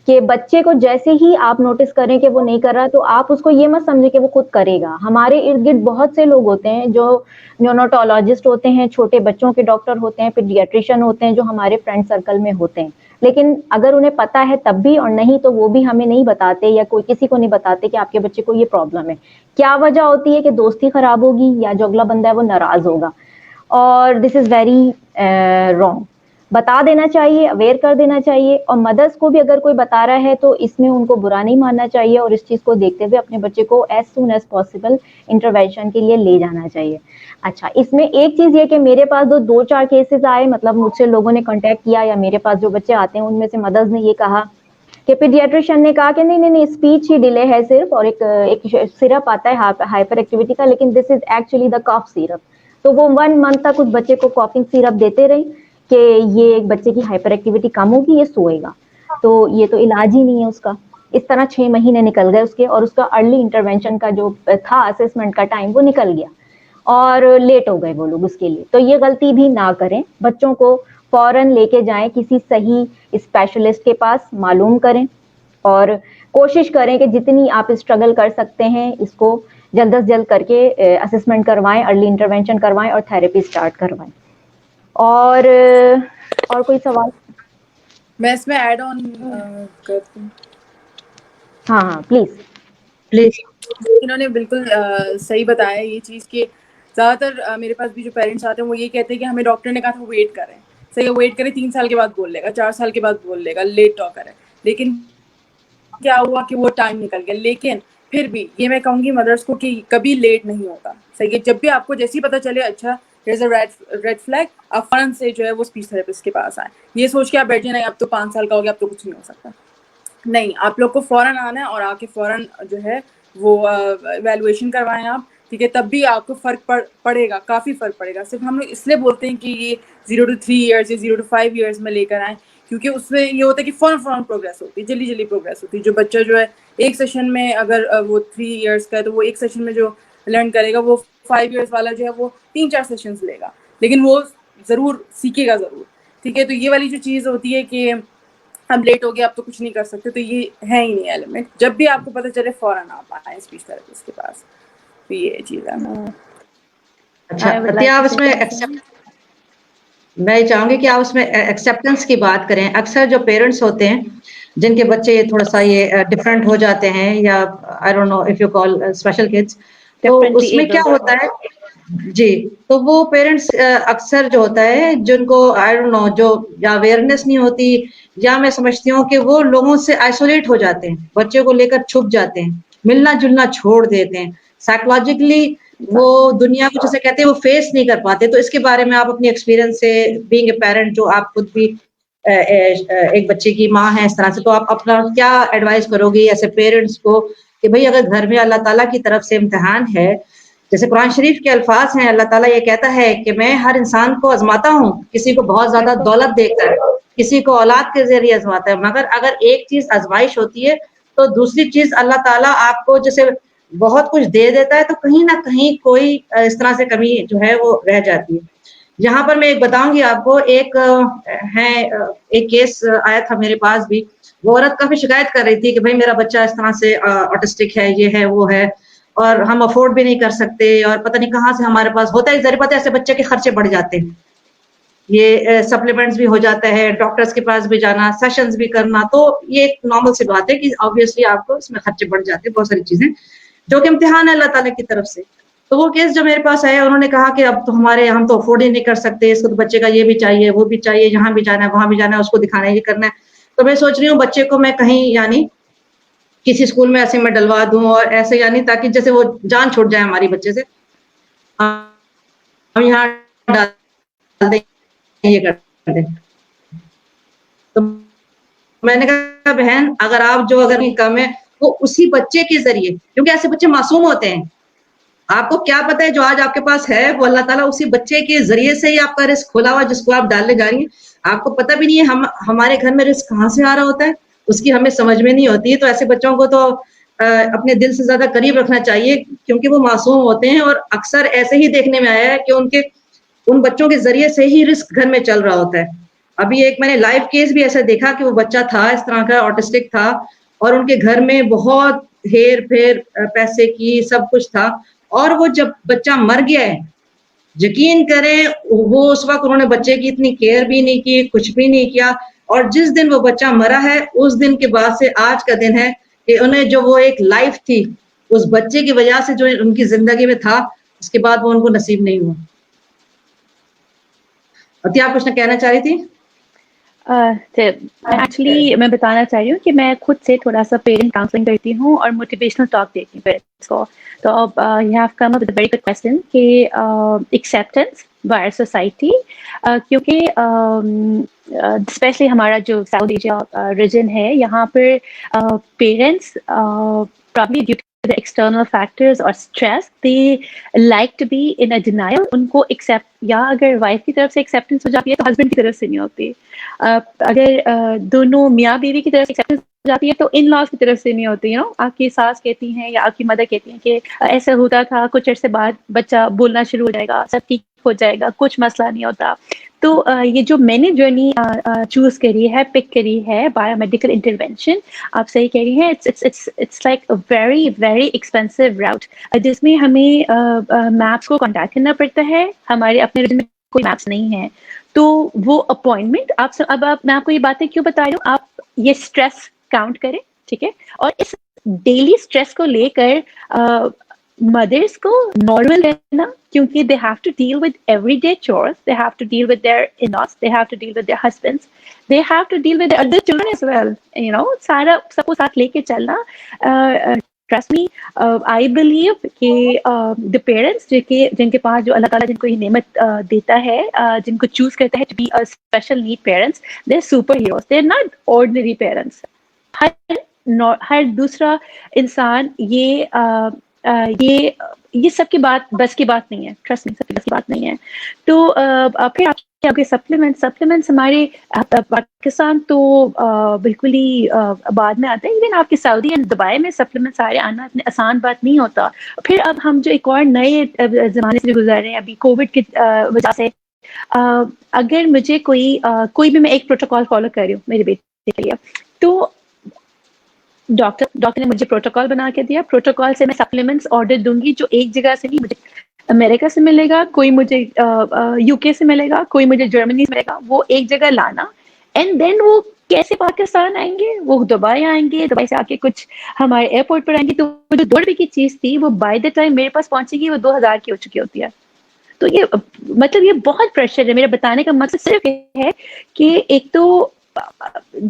کہ بچے کو جیسے ہی آپ نوٹس کریں کہ وہ نہیں کر رہا تو آپ اس کو یہ مت سمجھے کہ وہ خود کرے گا. ہمارے ارد گرد بہت سے لوگ ہوتے ہیں جو نیوناٹولوجسٹ ہوتے ہیں, چھوٹے بچوں کے ڈاکٹر ہوتے ہیں, پیڈیاٹریشین ہوتے ہیں جو ہمارے فرینڈ سرکل میں ہوتے ہیں, لیکن اگر انہیں پتا ہے تب بھی اور نہیں تو وہ بھی ہمیں نہیں بتاتے یا کوئی کسی کو نہیں بتاتے کہ آپ کے بچے کو یہ پرابلم ہے. کیا وجہ ہوتی ہے کہ دوستی خراب ہوگی یا جو اگلا بندہ ہے وہ ناراض ہوگا, اور دس از ویری رانگ. بتا دینا چاہیے, اویئر کر دینا چاہیے, اور مدرس کو بھی اگر کوئی بتا رہا ہے تو اس میں ان کو برا نہیں ماننا چاہیے اور اس چیز کو دیکھتے ہوئے اپنے بچے کو as soon as possible intervention کے لیے لے جانا چاہیے. اچھا, اس میں ایک چیز یہ کہ میرے پاس دو چار کیسز آئے, مطلب مجھ سے لوگوں نے کانٹیکٹ کیا یا میرے پاس جو بچے آتے ہیں ان میں سے مدرس نے یہ کہا کہ پیڈیاٹریشین نے کہا کہ نہیں اسپیچ ہی ڈیلے ہے صرف, اور ایک سیرپ آتا ہے ہائپر ایکٹیویٹی کا, لیکن دس از ایکچولی دا کاف سیرپ. تو وہ 1 month تک اس بچے کو کافنگ سیرپ دیتے رہی کہ یہ ایک بچے کی ہائپر ایکٹیویٹی کم ہوگی, یہ سوئے گا. تو یہ تو علاج ہی نہیں ہے اس کا. اس طرح 6 مہینے نکل گئے اس کے, اور اس کا ارلی انٹروینشن کا جو تھا اسسمنٹ کا ٹائم وہ نکل گیا اور لیٹ ہو گئے وہ لوگ اس کے لیے. تو یہ غلطی بھی نہ کریں, بچوں کو فوراً لے کے جائیں کسی صحیح اسپیشلسٹ کے پاس, معلوم کریں اور کوشش کریں کہ جتنی آپ اسٹرگل کر سکتے ہیں اس کو جلد از جلد کر کے اسسمنٹ کروائیں, ارلی انٹروینشن کروائیں اور تھراپی اسٹارٹ کروائیں. اور کوئی سوال؟ میں اس میں ایڈ آن کرتی ہوں. ہاں پلیز. پلیز. انہوں نے بالکل صحیح بتایا یہ چیز کہ زیادہ تر میرے پاس بھی جو پیرنٹس آتے ہیں وہ یہ کہتے ہیں کہ ہمیں ڈاکٹر نے کہا تھا ویٹ کریں. صحیح, ویٹ کریں, 3 سال کے بعد بول لے گا, 4 سال کے بعد بول لے گا, لیٹ ٹاکر ہے. لیکن کیا ہوا کہ وہ ٹائم نکل گیا. لیکن پھر بھی یہ میں کہوں گی مدرس کو کہ کبھی لیٹ نہیں ہوتا. صحیح ہے, جب بھی آپ کو جیسے پتا چلے اچھا there's a ریڈ فلیگ, آپ فوراً سے جو ہے وہ اسپیچ تھراپسٹ کے پاس آئیں. یہ سوچ کے آپ بیٹھ جائیں نہیں اب تو 5 سال کا ہو گیا اب تو کچھ نہیں ہو سکتا. نہیں, آپ لوگ کو فوراً آنا ہے اور آ کے فوراً جو ہے وہ ایویلویشن کروائیں آپ. ٹھیک ہے, تب بھی آپ کو فرق پڑے گا, کافی فرق پڑے گا. صرف ہم لوگ اس لیے بولتے ہیں کہ یہ 0 to 3 years یا 0 to 5 years میں لے کر آئیں کیونکہ اس میں یہ ہوتا ہے کہ فوراً پروگریس ہوتی ہے, جلدی پروگریس ہوتی ہے. جو بچہ جو ہے ایک سیشن میں اگر وہ 3 years کا ہے تو وہ ایک سیشن میں جو لرن کرے گا وہ 5 years والا جو ہے وہ 3-4 سیشنز لے گا, لیکن وہ ضرور سیکھے گا ضرور. ٹھیک ہے, تو یہ والی جو چیز ہوتی ہے کہ ہم لیٹ ہو گیا اب تو کچھ نہیں کر سکتے, تو یہ ہے ہی نہیں ایلیمنٹ. جب بھی آپ کو پتہ چلے فوراً آپ آئیں اسپیچ تھراپسٹ کے پاس. تو یہ چیز ہے. اچھا, آپ اس میں میں چاہوں گی کہ آپ اس میں ایکسیپٹنس کی بات کریں. اکثر جو پیرنٹس ہوتے ہیں جن کے بچے تھوڑا سا یہ ڈفرینٹ ہو جاتے ہیں یا I don't know if you call special kids, تو اس میں کیا ہوتا ہے جی, تو وہ پیرنٹس اکثر جو ہوتا ہے جن کو آئی ڈونٹ نو جو یا اویئرنیس نہیں ہوتی یا میں سمجھتی ہوں کہ وہ لوگوں سے آئسولیٹ ہو جاتے ہیں, بچے کو لے کر چھپ جاتے ہیں, ملنا جلنا چھوڑ دیتے ہیں, سائیکولوجیکلی وہ دنیا کو جیسے کہتے ہیں وہ فیس نہیں کر پاتے. تو اس کے بارے میں آپ اپنی ایکسپیرینس سے بینگ اے پیرنٹ, جو آپ خود بھی ایک بچے کی ماں ہے اس طرح سے, تو آپ اپنا کیا ایڈوائز کرو گی ایسے پیرنٹس کو کہ بھئی اگر گھر میں اللہ تعالیٰ کی طرف سے امتحان ہے, جیسے قرآن شریف کے الفاظ ہیں, اللہ تعالیٰ یہ کہتا ہے کہ میں ہر انسان کو آزماتا ہوں, کسی کو بہت زیادہ دولت دے کر, کسی کو اولاد کے ذریعے آزماتا ہے, مگر اگر ایک چیز آزمائش ہوتی ہے تو دوسری چیز اللہ تعالیٰ آپ کو جیسے بہت کچھ دے دیتا ہے تو کہیں نہ کہیں کوئی اس طرح سے کمی جو ہے وہ رہ جاتی ہے. یہاں پر میں ایک بتاؤں گی آپ کو, ایک کیس آیا تھا میرے پاس بھی. وہ عورت کافی شکایت کر رہی تھی کہ بھائی میرا بچہ اس طرح سے آٹسٹک ہے, یہ ہے وہ ہے, اور ہم افورڈ بھی نہیں کر سکتے, اور پتہ نہیں کہاں سے ہمارے پاس ہوتا ہے. ذرا پتہ ہے ایسے بچے کے خرچے بڑھ جاتے ہیں, یہ سپلیمنٹس بھی ہو جاتا ہے, ڈاکٹرز کے پاس بھی جانا, سیشنز بھی کرنا, تو یہ ایک نارمل سی بات ہے کہ آبویسلی آپ کو اس میں خرچے بڑھ جاتے ہیں, بہت ساری چیزیں جو کہ امتحان ہے اللہ تعالیٰ کی طرف سے. تو وہ کیس جو میرے پاس آیا, انہوں نے کہا کہ اب تو ہم تو افورڈ ہی نہیں کر سکتے, اس کو تو بچے کا یہ بھی چاہیے وہ بھی چاہیے, یہاں بھی جانا ہے وہاں بھی جانا ہے, اس کو دکھانا ہے یہ کرنا ہے. تو میں سوچ رہی ہوں بچے کو میں کہیں یعنی کسی اسکول میں ایسے میں ڈلوا دوں, اور ایسے یعنی تاکہ جیسے وہ جان چھوٹ جائے ہماری بچے سے, ہم یہاں ڈال دیں یہ کر دیں. تو میں نے کہا بہن اگر آپ جو اگر کم ہے وہ اسی بچے کے ذریعے, کیونکہ ایسے بچے معصوم ہوتے ہیں, آپ کو کیا پتا ہے جو آج آپ کے پاس ہے وہ اللہ تعالیٰ اسی بچے کے ذریعے سے ہی آپ کا رزق کھولا ہوا جس کو آپ ڈالنے جا رہی ہیں. آپ کو پتہ بھی نہیں ہے ہمارے گھر میں رزق کہاں سے آ رہا ہوتا ہے, اس کی ہمیں سمجھ میں نہیں ہوتی. تو ایسے بچوں کو تو اپنے دل سے زیادہ قریب رکھنا چاہیے کیونکہ وہ معصوم ہوتے ہیں, اور اکثر ایسے ہی دیکھنے میں آیا ہے کہ ان بچوں کے ذریعے سے ہی رزق گھر میں چل رہا ہوتا ہے. ابھی ایک میں نے لائیو کیس بھی ایسا دیکھا کہ وہ بچہ تھا اس طرح کا, آٹسٹک تھا, اور ان کے گھر میں بہت ہیر پھیر پیسے کی سب کچھ تھا, اور وہ جب بچہ مر گیا ہے, یقین کریں وہ اس وقت انہوں نے بچے کی اتنی کیئر بھی نہیں کی, کچھ بھی نہیں کیا, اور جس دن وہ بچہ مرا ہے اس دن کے بعد سے آج کا دن ہے کہ انہیں جو وہ ایک لائف تھی اس بچے کی وجہ سے جو ان کی زندگی میں تھا, اس کے بعد وہ ان کو نصیب نہیں ہوا. عطیہ آپ کچھ نہ کہنا چاہ رہی تھی؟ ایکچولی میں بتانا چاہ رہی ہوں کہ میں خود سے تھوڑا سا پیرنٹ کاؤنسلنگ کرتی ہوں اور موٹیویشنل ٹاک دیتی ہوں پیرنٹس کو. تو you have come up with very good question کہ ایکسیپٹینس بائی سوسائٹی, کیونکہ اسپیشلی ہمارا جو ساؤتھ ایشیا ریجن ہے یہاں پر parents probably due to the external factors or stress they like to be in a denial. ان کو accept یا اگر وائف کی طرف سے acceptance ہو جاتی ہے تو ہسبینڈ کی طرف سے نہیں ہوتی, اگر دونوں میاں بیوی کی طرف سے acceptance ہو جاتی ہے تو ان لاز کی طرف سے نہیں ہوتی. آپ کی ساس کہتی ہیں یا آپ کی مدر کہتی ہیں کہ ایسا ہوتا تھا, کچھ عرصے بعد بچہ بولنا شروع ہو جائے گا, سب ٹھیک ہو جائے گا, کچھ مسئلہ نہیں ہوتا. تو یہ جو میں نے جرنی چوز کری ہے, پک کری ہے, بایو میڈیکل انٹرونشن, آپ صحیح کہہ رہی ہیں, it's like very very expensive route جس میں ہمیں میپس کو کانٹیکٹ کرنا پڑتا ہے. ہمارے اپنے ریجن میں کوئی میپس نہیں ہے, تو وہ اپوائنٹمنٹ اب میں آپ کو یہ باتیں کیوں بتا رہی ہوں, آپ یہ اسٹریس کاؤنٹ کریں, ٹھیک ہے, اور اس ڈیلی اسٹریس کو لے کر مدرس کو نارمل رہنا, کیونکہ they have to deal with everyday chores, they have to deal with their in-laws, they have to deal with their husbands, they have to deal with their other children as well, سارا سب کو ساتھ لے کے چلنا. Trust me, I believe کہ the parents جن کے پاس جو اللہ تعالیٰ جن کو یہ نعمت دیتا ہے, جن کو چوز کرتا ہے to be a special need parents, they're superheroes, they're not ordinary parents. ہر دوسرا انسان یہ سب کی بات بس کی بات نہیں ہے, ٹرسٹ می, سب کی بس کی بات نہیں ہے. تو پھر آپ کے سپلیمنٹس ہمارے پاکستان تو بالکل ہی بعد میں آتے ہیں. ایون آپ کے سعودی اینڈ دبئی میں سپلیمنٹ سارے آنا اتنی آسان بات نہیں ہوتا. پھر اب ہم جو ایک اور نئے زمانے سے گزر رہے ہیں ابھی کووڈ کی وجہ سے, اگر مجھے کوئی بھی میں ایک پروٹوکول فالو کر رہی ہوں میرے بیٹے کے لیے, تو ڈاکٹر نے مجھے پروٹوکول بنا کے دیا, پروٹوکول سے میں سپلیمنٹس آرڈر دوں گی جو ایک جگہ سے نہیں, مجھے امریکہ سے ملے گا, کوئی مجھے یو کے سے ملے گا, کوئی مجھے جرمنی سے ملے گا, وہ ایک جگہ لانا, اینڈ دین وہ کیسے پاکستان آئیں گے, وہ دبئی آئیں گے, دبئی سے آ کے کچھ ہمارے ایئرپورٹ پر آئیں گے, تو وہ جو 2 روپے کی چیز تھی وہ بائی دا ٹائم میرے پاس پہنچے گی وہ 2000 کی ہو چکی ہوتی ہے. تو یہ مطلب یہ بہت پریشر ہے. میرا بتانے کا مقصد صرف یہ ہے کہ ایک تو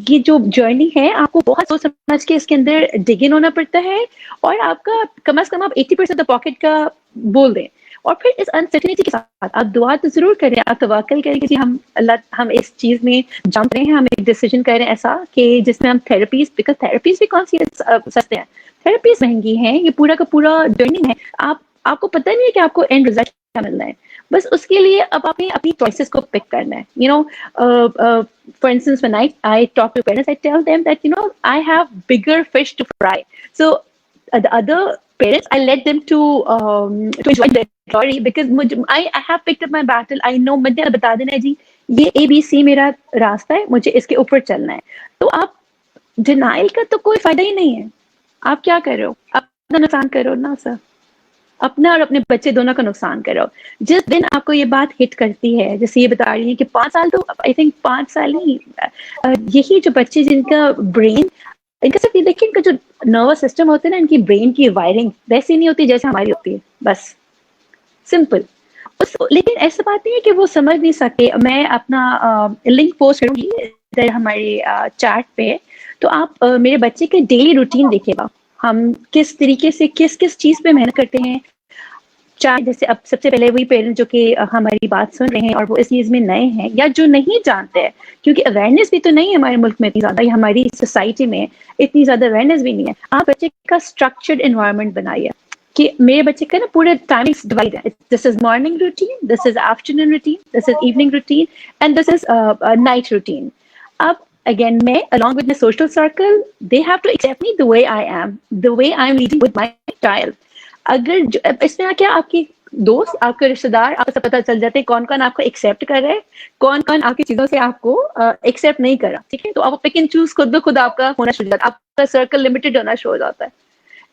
یہ جو جرنی ہے آپ کو بہت سوچ سمجھ کے اس کے اندر ڈگ ان ہونا پڑتا ہے, اور آپ کا کم از کم آپ 80% پاکٹ کا بول دیں, اور پھر اس انسرٹنٹی کے ساتھ آپ دعا تو ضرور کریں, آپ توکل کریں کہ ہم اس چیز میں جمپ رہے ہیں, ہم ایک ڈیسیجن کریں ایسا کہ جس میں ہم تھراپیز, بیکاز تھراپیز بھی کون سی سستے ہیں, تھراپیز مہنگی ہیں, یہ پورا کا پورا جرنی ہے, آپ کو پتہ نہیں ہے کہ آپ کو اینڈ ریزلٹ کیا ملنا ہے. بس اس کے لیے اب آپ نے اپنی چوائسیز کو پک کرنا ہے. For instance, when I talk to parents, I tell them that I have bigger fish to fry. So the other parents, I let them to enjoy their story, because I have picked up my battle. I know مجھے بتا دینا ہے جی یہ ABC میرا راستہ ہے, مجھے اس کے اوپر چلنا ہے. تو آپ ڈینائل کا تو کوئی فائدہ ہی نہیں ہے. آپ کیا کر رہے ہو, اپنا نقصان کرو نا سر, اپنا اور اپنے بچے دونوں کا نقصان کرو. جس دن آپ کو یہ بات ہٹ کرتی ہے, جیسے یہ بتا رہی ہیں کہ 5 سال, تو آئی تھنک 5 سال ہی, یہی جو بچے جن کا برین, ان کا صرف یہ دیکھیں, ان کا جو نروس سسٹم ہوتا ہے نا, ان کی برین کی وائرنگ ویسی نہیں ہوتی جیسے ہماری ہوتی ہے, بس سمپل. لیکن ایسا بات نہیں ہے کہ وہ سمجھ نہیں سکتے. میں اپنا لنک پوسٹ کروں گی ہمارے چیٹ پہ, تو آپ میرے بچے کے ڈیلی روٹین دیکھیے گا, ہم کس طریقے سے کس چیز پہ محنت کرتے ہیں. چاہے جیسے اب سب سے پہلے وہی پیرنٹ جو کہ ہماری بات سن رہے ہیں اور وہ اس چیز میں نئے ہیں یا جو نہیں جانتے ہیں, کیونکہ اویئرنیس بھی تو نہیں ہے ہمارے ملک میں اتنی زیادہ, یا ہماری سوسائٹی میں اتنی زیادہ اویئرنیس بھی نہیں ہے. آپ بچے کا اسٹرکچرڈ انوائرمنٹ بنائیے, کہ میرے بچے کا نا پورے ٹائمنگس ڈیوائڈ ہے. This is morning routine, this is afternoon routine, this is evening routine, and this is night routine. اب again میں along with my social circle they have to accept me the way I am, the way I'm leading with my child. اگر اس میں کیا آپ کی دوست, آپ کے رشتے دار آپ کو پتہ چل جاتے ہیں کون کون آپ کو ایکسیپٹ کر رہے ہیں, کون کون آپ کی چیزوں سے آپ کو ایکسیپٹ نہیں کر رہا, ٹھیک ہے. تو آپ پک اینڈ چوز خود بخود آپ کا ہونا شروع ہو جاتا ہے, آپ کا سرکل لمیٹڈ ہونا شروع ہو جاتا ہے.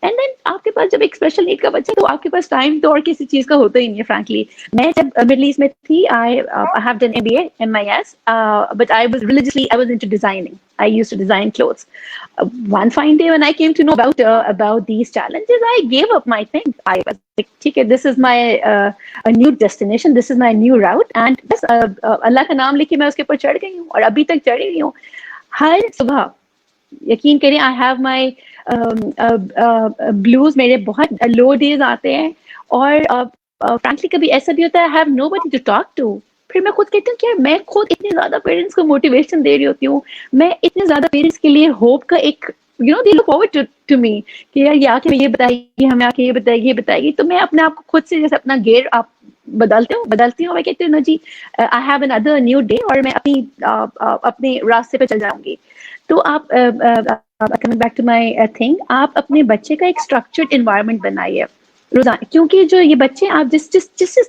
اینڈ دین آپ کے پاس جب ایک اسپیشل نیڈ کا بچہ ہے تو آپ کے پاس ٹائم تو اور کسی چیز کا ہوتا ہی نہیں ہے فرینکلی. میں جب مڈل ایسٹ میں تھی I have done MBA MIS but I was into designing. I used to design clothes. One fine day when I came to know about these challenges, I gave up my thing. I was like, ٹھیک ہے, this is my a new destination, this is my new route, and بس اللہ کا نام لے کے میں اس کے اوپر چڑھ گئی ہوں اور ابھی تک چڑھی گئی ہوں. ہر صبح یقین کریں آئی ہیو مائی بلوز, میرے بہت لو ڈیز آتے ہیں اور فرینکلی کبھی ایسا بھی ہوتا ہے I have nobody to talk to. پھر میں خود کہتی ہوں کہ میں خود اتنے زیادہ پیرنٹس کو موٹیویشن دے رہی ہوتی ہوں, میں اتنے زیادہ پیرنٹس کے لیے ہوپ کا ایک they look forward to me کہ یار یہ آ کے یہ بتائے گی, ہمیں آ کے یہ بتائے گی. تو میں اپنے آپ کو خود سے جیسے اپنا گیئر آپ بدلتی ہوں, میں کہتی ہوں نا جی I have another new day اور میں اپنے راستے پہ چل جاؤں گی. تو آپ coming back to my thing, آپ اپنے بچے کا ایک اسٹرکچرڈ انوائرمنٹ بنائیے روزانہ, کیونکہ جو یہ بچے آپ جس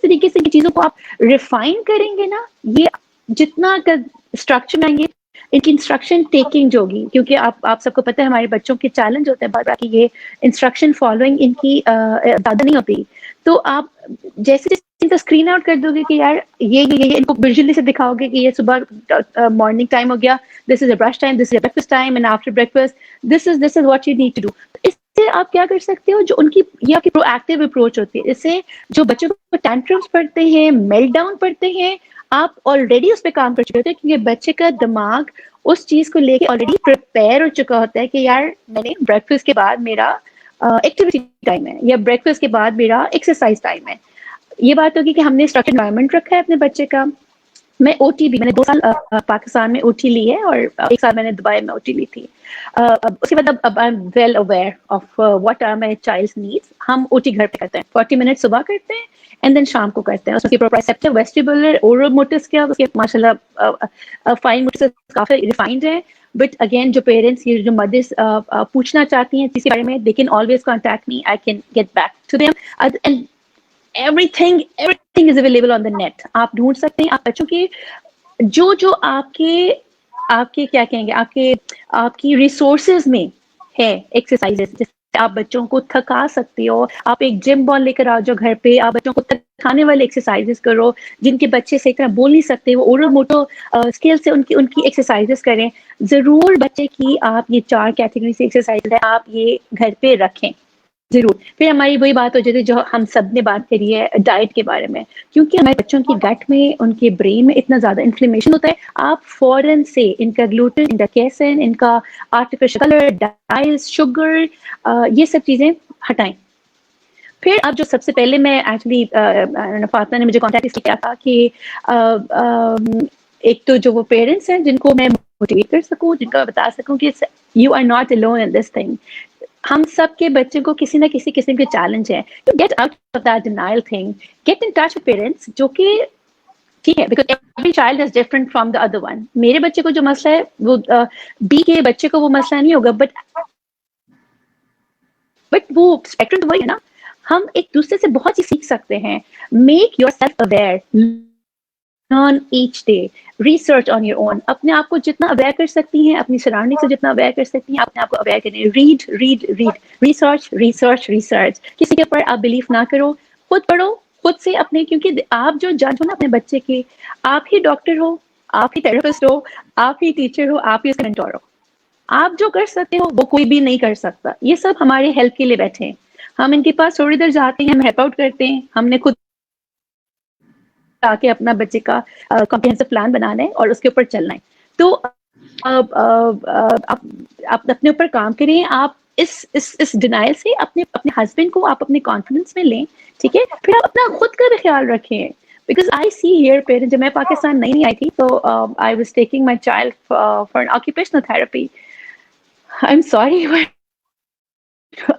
طریقے سے چیزوں کو آپ ریفائن کریں گے نا, یہ جتنا اسٹرکچر آئیں گے ان کی انسٹرکشن ٹیکنگ جو ہوگی, کیونکہ آپ سب کو پتہ ہے ہمارے بچوں کے چیلنج ہوتے ہیں بار بار کہ یہ انسٹرکشن فالوئنگ ان کی زیادہ نہیں ہوتی. تو آپ جیسے ان کا اسکرین آؤٹ کر دو گے کہ یار یہ ان کو ویژولی سے دکھاؤ گے کہ یہ صبح مارننگ ٹائم ہو گیا, this is a brush time, this is a breakfast time, and after breakfast this is what you need to do. اس سے آپ کیا کر سکتے ہو, جو ان کی یہ آپ کی پرو ایکٹیو اپروچ ہوتی ہے, اس سے جو بچوں کو ٹینٹرمس پڑتے ہیں, میلٹ ڈاؤن پڑتے ہیں, آپ آلریڈی اس پہ کام کر چکے ہوتے ہیں, کیونکہ بچے کا دماغ اس چیز کو لے کے آلریڈی پریپیئر ہو چکا ہوتا ہے کہ یار میں نے بریکفاسٹ کے بعد میرا ایکٹیویٹی ٹائم ہے, یا بریکفاسٹ کے بعد میرا ایکسرسائز ٹائم ہے. یہ بات ہوگی کہ ہم نے اسٹرکچر انوائرمنٹ رکھا ہے اپنے بچے کا. میں او ٹی بھی, میں نے 2 سال پاکستان میں او ٹی لی ہے اور 1 سال میں نے دبئی میں او ٹی لی تھی. اس کے بعد اب I am well aware of what are my child needs. ہم او ٹی گھر پہ کرتے ہیں, 40 منٹ صبح کرتے ہیں اینڈ دین شام کو کرتے ہیں. اس کی پروپرائسیپٹر, ویسٹیبولر, اورل موٹرس کیا, اس کے ماشاء اللہ فائن موٹرس کافی ریفائنڈ ہیں. بٹ اگین جو پیرنٹس, یہ جو مدرس پوچھنا چاہتی ہیں کسی بارے میں, they can always contact me, I can get back to them. everything is available on the net. آپ ڈھونڈ سکتے ہیں. آپ بچوں کے جو آپ کے کیا کہیں گے, آپ کی ریسورسز میں ہے ایکسرسائز, آپ بچوں کو تھکا سکتے ہو. آپ ایک جم بال لے کر آ جاؤ گھر پہ, آپ بچوں کو تھکانے والے ایکسرسائز کرو. جن کے بچے صحیح طرح بول نہیں سکتے, وہ اورل موٹو اسکل سے ان کی ایکسرسائز کریں. ضرور بچے کی آپ یہ 4 کیٹیگری سے ایکسرسائز ہے, آپ یہ گھر پہ رکھیں ضرور. پھر ہماری وہی بات ہو جاتی ہے جو ہم سب نے بات کری ہے ڈائٹ کے بارے میں, کیونکہ ہمارے بچوں کی گٹ میں, ان کے برین میں اتنا زیادہ انفلیمیشن ہوتا ہے. آپ فوراً سے ان کا گلوٹن, ان کا کیسن, ان کا آرٹیفیشل کلر, ڈائز, شوگر, یہ سب چیزیں ہٹائیں. پھر اب جو سب سے پہلے میں ایکچولی فاطمہ نے مجھے کانٹیکٹ کیا تھا کہ ایک تو جو وہ پیرنٹس ہیں جن کو میں موٹیویٹ کر سکوں, جن کا بتا سکوں کہ you are not alone in this thing. ہم سب کے بچوں کو کسی نہ کسی قسم کے چیلنج ہے. To get out of that denial thing, get in touch with parents, جو کہ ٹھیک ہے, because every child is different from the other one. میرے بچے کو جو مسئلہ ہے وہ بی کے بچے کو وہ مسئلہ نہیں ہوگا, بٹ وہ اسپیکٹرم تو وہی ہے نا. ہم ایک دوسرے سے بہت چیز سیکھ سکتے ہیں. Make your self aware, learn each day, research on your own. اپنے آپ کو جتنا اویئر کر سکتی ہیں, اپنی سراؤنڈنگ سے جتنا اویئر کر سکتی ہیں, اپنے آپ کو اویئر کریں. Read, research. کسی کے اوپر آپ بلیف نہ کرو, خود پڑھو, خود سے اپنے, کیونکہ آپ جو جج ہو نا اپنے بچے کے, آپ ہی ڈاکٹر ہو, آپ ہی تھراپسٹ ہو, آپ ہی ٹیچر ہو, آپ ہی اس کا مینٹور ہو. آپ جو کر سکتے ہو وہ کوئی بھی نہیں کر سکتا. یہ سب ہمارے ہیلپ کے لیے بیٹھے ہیں. ہم ان کے پاس تھوڑی دیر جاتے ہیں, ہم ہیلپ آؤٹ کرتے ہیں. ہم نے خود تاکہ اپنا بچے کا کمپریہنسو پلان بنانا ہے اور اس کے اوپر چلنا ہے. تو آپ اپنے اوپر کام کریں. آپ اس ڈینائل سے اپنے ہسبینڈ کو آپ اپنے کانفیڈنس میں لیں, ٹھیک ہے. پھر آپ اپنا خود کا بھی خیال رکھیں, because I see here parent. جب میں پاکستان نہیں آئی تھی تو I was taking my child for occupational therapy. I am sorry,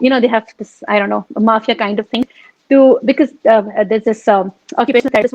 they have this, I don't know, mafia kind of thing to, because there's this occupational therapist,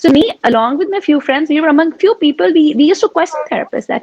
So me, along with my few friends, we were among few people, we used to question therapists that,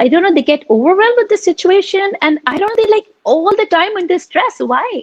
I don't know, they get overwhelmed with this situation, and I don't know, they like all the time under stress. Why?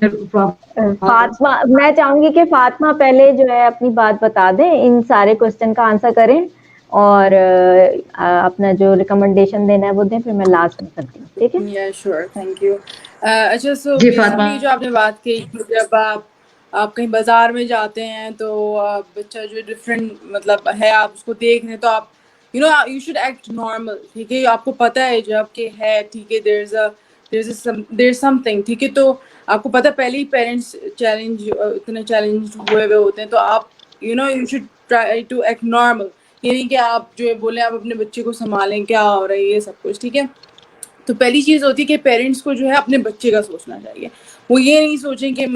Fatima, میں چاہوں گی کہ فاطمہ پہلے جو ہے اپنی بات بتا دیں، ان سارے کوشچن کا آنسر کریں اور اپنا جو ریکمنڈیشن دینا ہے وہ دیں، پھر میں لاسٹ میں کرتی ہوں. ٹھیک ہے؟ یا شیور، تھینک یو. اچھا، سو جی فاطمہ. بیسکلی جو آپ نے بات کی کہ جب آپ کہیں بازار میں جاتے ہیں تو بچہ جو ڈفرینٹ مطلب ہے، آپ اس کو دیکھ رہے ہیں تو آپ یو شوڈ ایکٹ نارمل. ٹھیک ہے، آپ کو پتہ ہے جب کہ ہے ٹھیک ہے، دیر از سم تھنگ. ٹھیک ہے، تو آپ کو پتہ پہلے ہی پیرنٹس اتنے چیلنج ہوئے ہوتے ہیں، تو آپ you should try to act normal. یہ نہیں کہ آپ جو بولیں آپ اپنے بچے کو سنبھالیں کیا ہو رہا ہے یہ سب کچھ. ٹھیک ہے، تو پہلی چیز ہوتی ہے کہ پیرنٹس کو جو ہے اپنے بچے کا سوچنا چاہیے. وہ یہ نہیں سوچیں کہ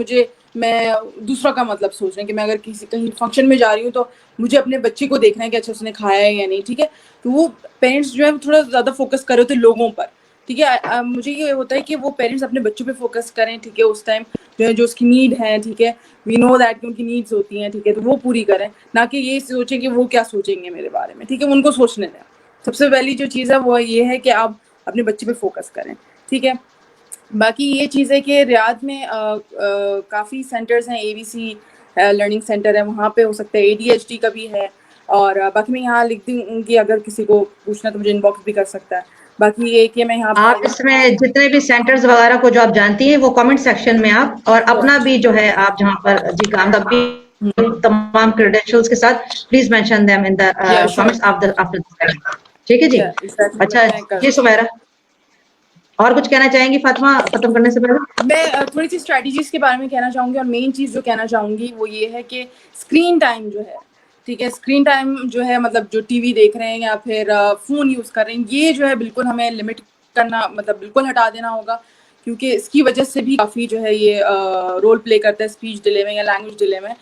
میں دوسرا کا مطلب سوچ رہے ہیں کہ میں اگر کہیں فنکشن میں جا رہی ہوں تو مجھے اپنے بچے کو دیکھنا ہے کہ اچھا اس نے کھایا ہے یا نہیں. ٹھیک ہے، تو وہ پیرنٹس جو ہے تھوڑا زیادہ فوکس کر رہے ہوتے ہیں لوگوں پر. ٹھیک ہے، مجھے یہ ہوتا ہے کہ وہ پیرنٹس اپنے بچوں پہ فوکس کریں. ٹھیک ہے، اس ٹائم جو اس کی نیڈ ہے، ٹھیک ہے، وی نو دیٹ کہ ان کی نیڈس ہوتی ہیں. ٹھیک ہے، تو وہ پوری کریں، نہ کہ یہ سوچیں کہ وہ کیا سوچیں گے میرے بارے میں. ٹھیک ہے، ان کو سوچنے دیں. سب سے پہلی جو چیز ہے وہ یہ ہے کہ آپ اپنے بچے پہ فوکس کریں. ٹھیک ہے، باقی یہ چیز ہے کہ ریاض میں کافی سینٹرز ہیں، ABC لرننگ سینٹر ہے، وہاں پہ ہو سکتا ہے ADHD کا بھی ہے. اور باقی میں یہاں لکھتی ہوں کہ اگر کسی کو پوچھنا تو مجھے ان باکس بھی کر سکتا ہے. باقی یہ کہ میں یہاں آپ اس میں جتنے بھی سینٹرز وغیرہ کو جو آپ جانتی ہیں وہ کمنٹ سیکشن میں آپ، اور اپنا بھی جو ہے آپ جہاں پر جی کام کا بھی تمام کریڈینشلز کے ساتھ please mention them in the comments after. ٹھیک ہے جی. اچھا جی سمیرہ، اور کچھ کہنا چاہیں گی فاطمہ ختم کرنے سے پہلے؟ میں تھوڑی سی اسٹریٹجیز کے بارے میں کہنا چاہوں گی، اور مین چیز جو کہنا چاہوں گی وہ یہ ہے کہ اسکرین ٹائم جو ہے، ٹھیک ہے، اسکرین ٹائم جو ہے مطلب جو TV دیکھ رہے ہیں یا پھر فون یوز کر رہے ہیں، یہ جو ہے بالکل ہمیں لمٹ کرنا، مطلب بالکل ہٹا دینا ہوگا. کیونکہ اس کی وجہ سے بھی کافی جو ہے یہ رول پلے کرتا ہے اسپیچ ڈیلے میں یا لینگویج ڈیلے میں.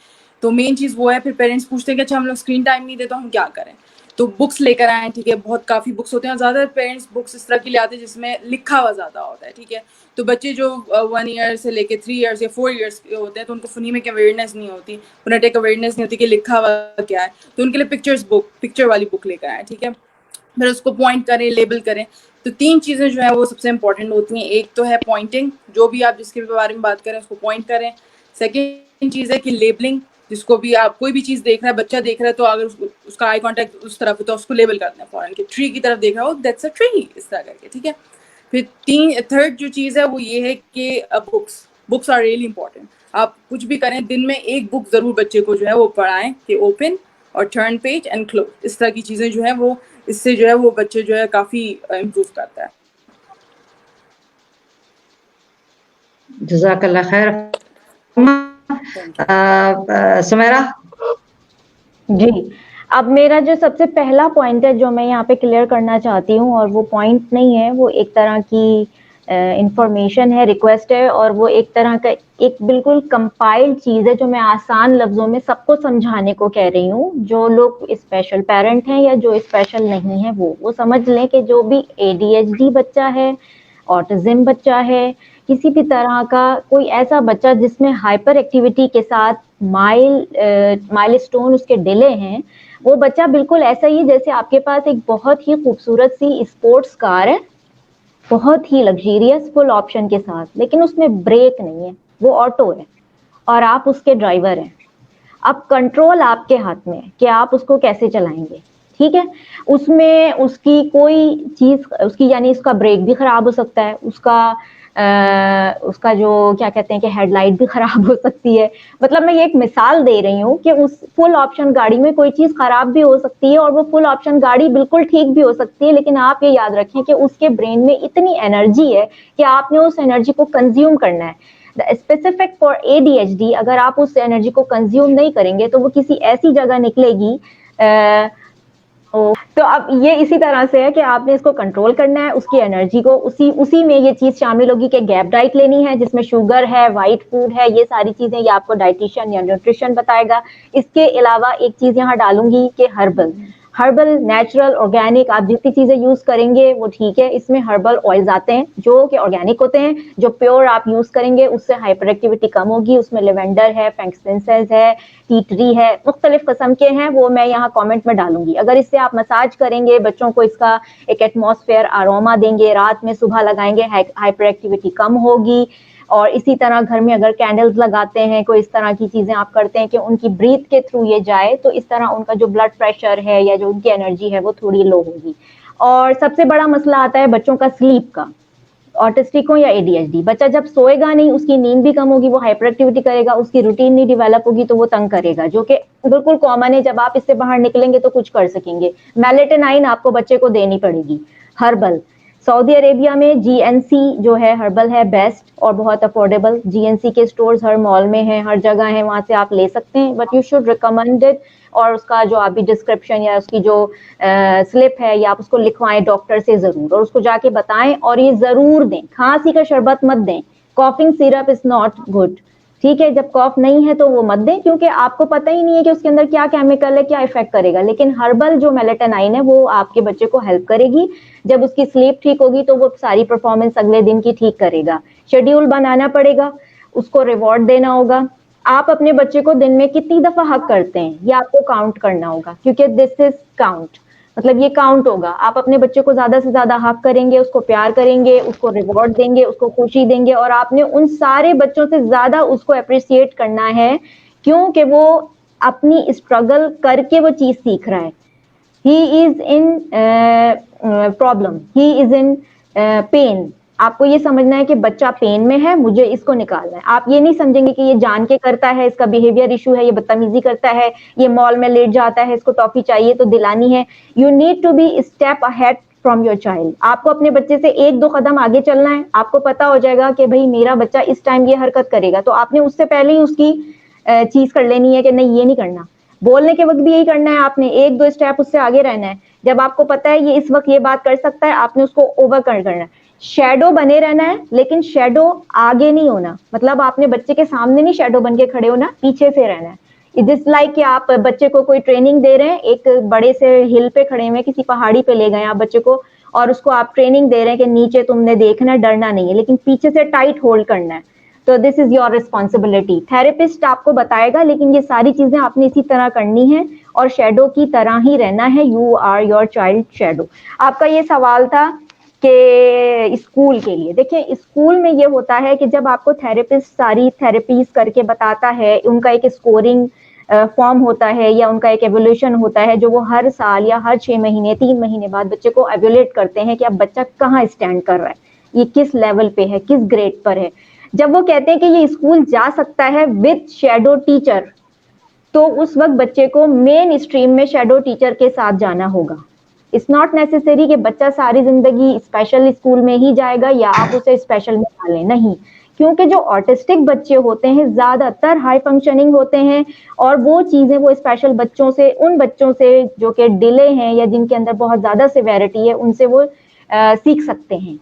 تو مین چیز وہ ہے، پھر پیرنٹس پوچھتے ہیں کہ اچھا ہم لوگ اسکرین ٹائم نہیں دے تو ہم کیا کریں. تو بکس لے کر آئیں. ٹھیک ہے، بہت کافی بکس ہوتے ہیں، اور زیادہ تر پیرنٹس بکس اس طرح کی لے آتے ہیں جس میں لکھا ہوا زیادہ ہوتا ہے. ٹھیک ہے، تو بچے جو 1 ایئر سے لے کے 3 ایئرس یا 4 ایئرس کے ہوتے ہیں تو ان کو فنیمک اویئرنیس نہیں ہوتی، فونیٹک اویئرنیس نہیں ہوتی کہ لکھا ہوا کیا ہے. تو ان کے لیے پکچر والی بک لے کر آئیں. ٹھیک ہے، پھر اس کو پوائنٹ کریں، لیبل کریں. تو 3 چیزیں جو ہیں وہ سب سے امپورٹنٹ ہوتی ہیں. ایک تو ہے پوائنٹنگ، جو بھی آپ جس کے بارے میں بات کریں اس کو پوائنٹ کریں. سیکنڈ چیز ہے کہ لیبلنگ، جس کو بھی آپ کوئی بھی چیز دیکھ رہا ہے، بچہ دیکھ رہا ہے تو اگر اس کا آئی کانٹیکٹ اس طرف ہے تو اس کو لیبل کرنا ہے فوراً کہ ٹری کی طرف دیکھ رہا ہو، دیٹس اے ٹری، اس طرح کر کے. ٹھیک ہے، پھر تھرڈ جو چیز ہے وہ یہ ہے کہ بکس آر ریئلی امپورٹنٹ. آپ کچھ بھی کریں، دن میں ایک بک ضرور بچے کو جو ہے وہ پڑھائیں کہ اوپن اور ٹرن پیج اینڈ کلوز. اس طرح کی چیزیں جو ہیں وہ اس سے جو ہے وہ بچے جو ہے کافی امپروو کرتا ہے. جزاک اللہ خیر. سمیرہ. جی، اب میرا جو سب سے پہلا پوائنٹ ہے جو میں یہاں پہ کلیئر کرنا چاہتی ہوں، اور وہ پوائنٹ نہیں ہے، وہ ایک طرح کی انفارمیشن ہے، ریکویسٹ ہے، اور وہ ایک طرح کا ایک بالکل کمپائلڈ چیز ہے جو میں آسان لفظوں میں سب کو سمجھانے کو کہہ رہی ہوں. جو لوگ اسپیشل پیرنٹ ہیں یا جو اسپیشل نہیں ہیں وہ سمجھ لیں کہ جو بھی ADHD بچہ ہے، آٹزم بچہ ہے، کسی بھی طرح کا کوئی ایسا بچہ جس میں ہائپر ایکٹیویٹی کے ساتھ مائل اسٹون اس کے ڈیلے ہیں، وہ بچہ بالکل ایسا ہی جیسے آپ کے پاس ایک بہت ہی خوبصورت سی اسپورٹس کار ہے، بہت ہی لگزیریس فل آپشن کے ساتھ، لیکن اس میں بریک نہیں ہے، وہ آٹو ہے اور آپ اس کے ڈرائیور ہیں. اب کنٹرول آپ کے ہاتھ میں ہے کہ آپ اس کو کیسے چلائیں گے. ٹھیک ہے، اس میں اس کی کوئی چیز اس کی یعنی اس کا بریک بھی خراب ہو سکتا ہے، اس کا جو کیا کہتے ہیں کہ ہیڈ لائٹ بھی خراب ہو سکتی ہے. مطلب میں یہ ایک مثال دے رہی ہوں کہ اس فل آپشن گاڑی میں کوئی چیز خراب بھی ہو سکتی ہے اور وہ فل آپشن گاڑی بالکل ٹھیک بھی ہو سکتی ہے، لیکن آپ یہ یاد رکھیں کہ اس کے برین میں اتنی انرجی ہے کہ آپ نے اس انرجی کو کنزیوم کرنا ہے. اسپیسیفک فار ADHD اگر آپ اس انرجی کو کنزیوم نہیں کریں گے تو وہ کسی ایسی جگہ نکلے گی. تو اب یہ اسی طرح سے ہے کہ آپ نے اس کو کنٹرول کرنا ہے، اس کی انرجی کو اسی میں یہ چیز شامل ہوگی کہ گیپ ڈائٹ لینی ہے جس میں شوگر ہے، وائٹ فوڈ ہے، یہ ساری چیزیں یہ آپ کو ڈائٹیشین یا نیوٹریشن بتائے گا. اس کے علاوہ ایک چیز یہاں ڈالوں گی کہ ہربل نیچرل آرگینک آپ جتنی چیزیں یوز کریں گے وہ ٹھیک ہے. اس میں ہربل آئلز آتے ہیں جو کہ آرگینک ہوتے ہیں، جو پیور آپ یوز کریں گے اس سے ہائپر ایکٹیویٹی کم ہوگی. اس میں لیونڈر ہے، فرینکسنسنس ہے، ٹی ٹری ہے، مختلف قسم کے ہیں، وہ میں یہاں کامنٹ میں ڈالوں گی. اگر اس سے آپ مساج کریں گے، بچوں کو اس کا ایک ایٹماسفیئر اروما دیں گے، رات میں صبح لگائیں گے، ہائپر ایکٹیویٹی کم ہوگی. اور اسی طرح گھر میں اگر کینڈلز لگاتے ہیں, کوئی اس طرح کی چیزیں آپ کرتے ہیں کہ ان کی بریتھ کے تھرو یہ جائے, تو اس طرح ان کا جو بلڈ پریشر ہے یا جو ان کی انرجی ہے وہ تھوڑی لو ہوگی. اور سب سے بڑا مسئلہ آتا ہے بچوں کا سلیپ کا, آٹسٹک ہو یا ADHD. بچہ جب سوئے گا نہیں, اس کی نیند بھی کم ہوگی, وہ ہائپر ایکٹیویٹی کرے گا, اس کی روٹین نہیں ڈیولپ ہوگی تو وہ تنگ کرے گا, جو کہ بالکل کامن ہے. جب آپ اس سے باہر نکلیں گے تو کچھ کر سکیں گے. میلیٹونائن آپ کو بچے کو دینی پڑے گی. ہربل, سعودی عربیہ میں GNC جو ہے ہربل ہے بیسٹ اور بہت افورڈیبل. GNC کے اسٹورز ہر مال میں ہیں, ہر جگہ ہیں, وہاں سے آپ لے سکتے ہیں, but you should recommend it. اور اس کا جو آپ بھی ڈسکرپشن یا اس کی جو سلپ ہے یا آپ اس کو لکھوائیں ڈاکٹر سے ضرور, اور اس کو جا کے بتائیں, اور یہ ضرور دیں. کھانسی کا شربت مت دیں, coughing syrup is not good, ٹھیک ہے. جب کاف نہیں ہے تو وہ مت دیں, کیونکہ آپ کو پتہ ہی نہیں ہے کہ اس کے اندر کیا کیمیکل ہے, کیا افیکٹ کرے گا. لیکن ہربل جو میلیٹونائن ہے وہ آپ کے بچے کو ہیلپ کرے گی. جب اس کی سلیپ ٹھیک ہوگی تو وہ ساری پرفارمنس اگلے دن کی ٹھیک کرے گا. شیڈیول بنانا پڑے گا, اس کو ریوارڈ دینا ہوگا. آپ اپنے بچے کو دن میں کتنی دفعہ حق کرتے ہیں یہ آپ کو کاؤنٹ کرنا ہوگا, کیونکہ دس از کاؤنٹ, مطلب یہ کاؤنٹ ہوگا. آپ اپنے بچے کو زیادہ سے زیادہ حق کریں گے, اس کو پیار کریں گے, اس کو ریوارڈ دیں گے, اس کو خوشی دیں گے, اور آپ نے ان سارے بچوں سے زیادہ اس کو اپریشیٹ کرنا ہے, کیونکہ وہ اپنی اسٹرگل کر کے وہ چیز سیکھ رہا ہے. He is in problem, he is in pain. آپ کو یہ سمجھنا ہے کہ بچہ پین میں ہے, مجھے اس کو نکالنا ہے. آپ یہ نہیں سمجھیں گے کہ یہ جان کے کرتا ہے, اس کا بیہیویئر ایشو ہے, یہ بدتمیزی کرتا ہے, یہ مال میں لیٹ جاتا ہے, اس کو ٹافی چاہیے تو دلانی ہے. You need to be step ahead from your child. آپ کو اپنے بچے سے 1-2 قدم آگے چلنا ہے. آپ کو پتا ہو جائے گا کہ بھائی میرا بچہ اس ٹائم یہ حرکت کرے گا, تو آپ نے اس سے پہلے ہی اس کی چیز کر لینی ہے کہ نہیں یہ نہیں کرنا. بولنے کے وقت بھی یہی کرنا ہے, آپ نے 1-2 اسٹیپ اس سے آگے رہنا ہے. جب آپ کو پتا ہے یہ اس وقت یہ بات کر سکتا ہے, آپ نے اس کو اوور کرنا ہے. شیڈو بنے رہنا ہے, لیکن شیڈو آگے نہیں ہونا. مطلب آپ نے بچے کے سامنے نہیں شیڈو بن کے کھڑے ہونا, پیچھے سے رہنا ہے. جس لائک کہ آپ بچے کو کوئی ٹریننگ دے رہے ہیں, ایک بڑے سے ہل پہ کھڑے ہوئے, کسی پہاڑی پہ لے گئے آپ بچے کو, اور اس کو آپ ٹریننگ دے رہے ہیں کہ نیچے تم نے دیکھنا ہے, ڈرنا نہیں ہے, لیکن پیچھے سے ٹائٹ ہولڈ کرنا ہے. تو this is your responsibility. Therapist آپ کو بتائے گا, لیکن یہ ساری چیزیں آپ نے اسی طرح کرنی ہے اور شیڈو کی طرح ہی رہنا ہے. You are your child shadow. آپ کا یہ سوال تھا کہ اسکول کے لیے, دیکھیں اسکول میں یہ ہوتا ہے کہ جب آپ کو تھراپسٹ ساری تھراپیز کر کے بتاتا ہے, ان کا ایک اسکورنگ فارم ہوتا ہے یا ان کا ایک ایولیوشن ہوتا ہے, جو وہ ہر سال یا ہر 6 مہینے 3 مہینے بعد بچے کو ایولیٹ کرتے ہیں کہ اب بچہ کہاں اسٹینڈ کر رہا ہے, یہ کس لیول پہ ہے, کس گریڈ پر ہے. جب وہ کہتے ہیں کہ یہ اسکول جا سکتا ہے وتھ شیڈو ٹیچر, تو اس وقت بچے کو مین اسٹریم میں شیڈو ٹیچر کے ساتھ جانا ہوگا. اٹس ناٹ نیسیسری کہ بچہ ساری زندگی اسپیشل اسکول میں ہی جائے گا یا آپ اسے اسپیشل میں ڈالیں, نہیں. کیونکہ جو آٹسٹک بچے ہوتے ہیں زیادہ تر ہائی فنکشننگ ہوتے ہیں, اور وہ چیزیں وہ اسپیشل بچوں سے, ان بچوں سے جو کہ ڈیلے ہیں یا جن کے اندر بہت زیادہ سیویرٹی ہے, ان سے وہ سیکھ سکتے ہیں,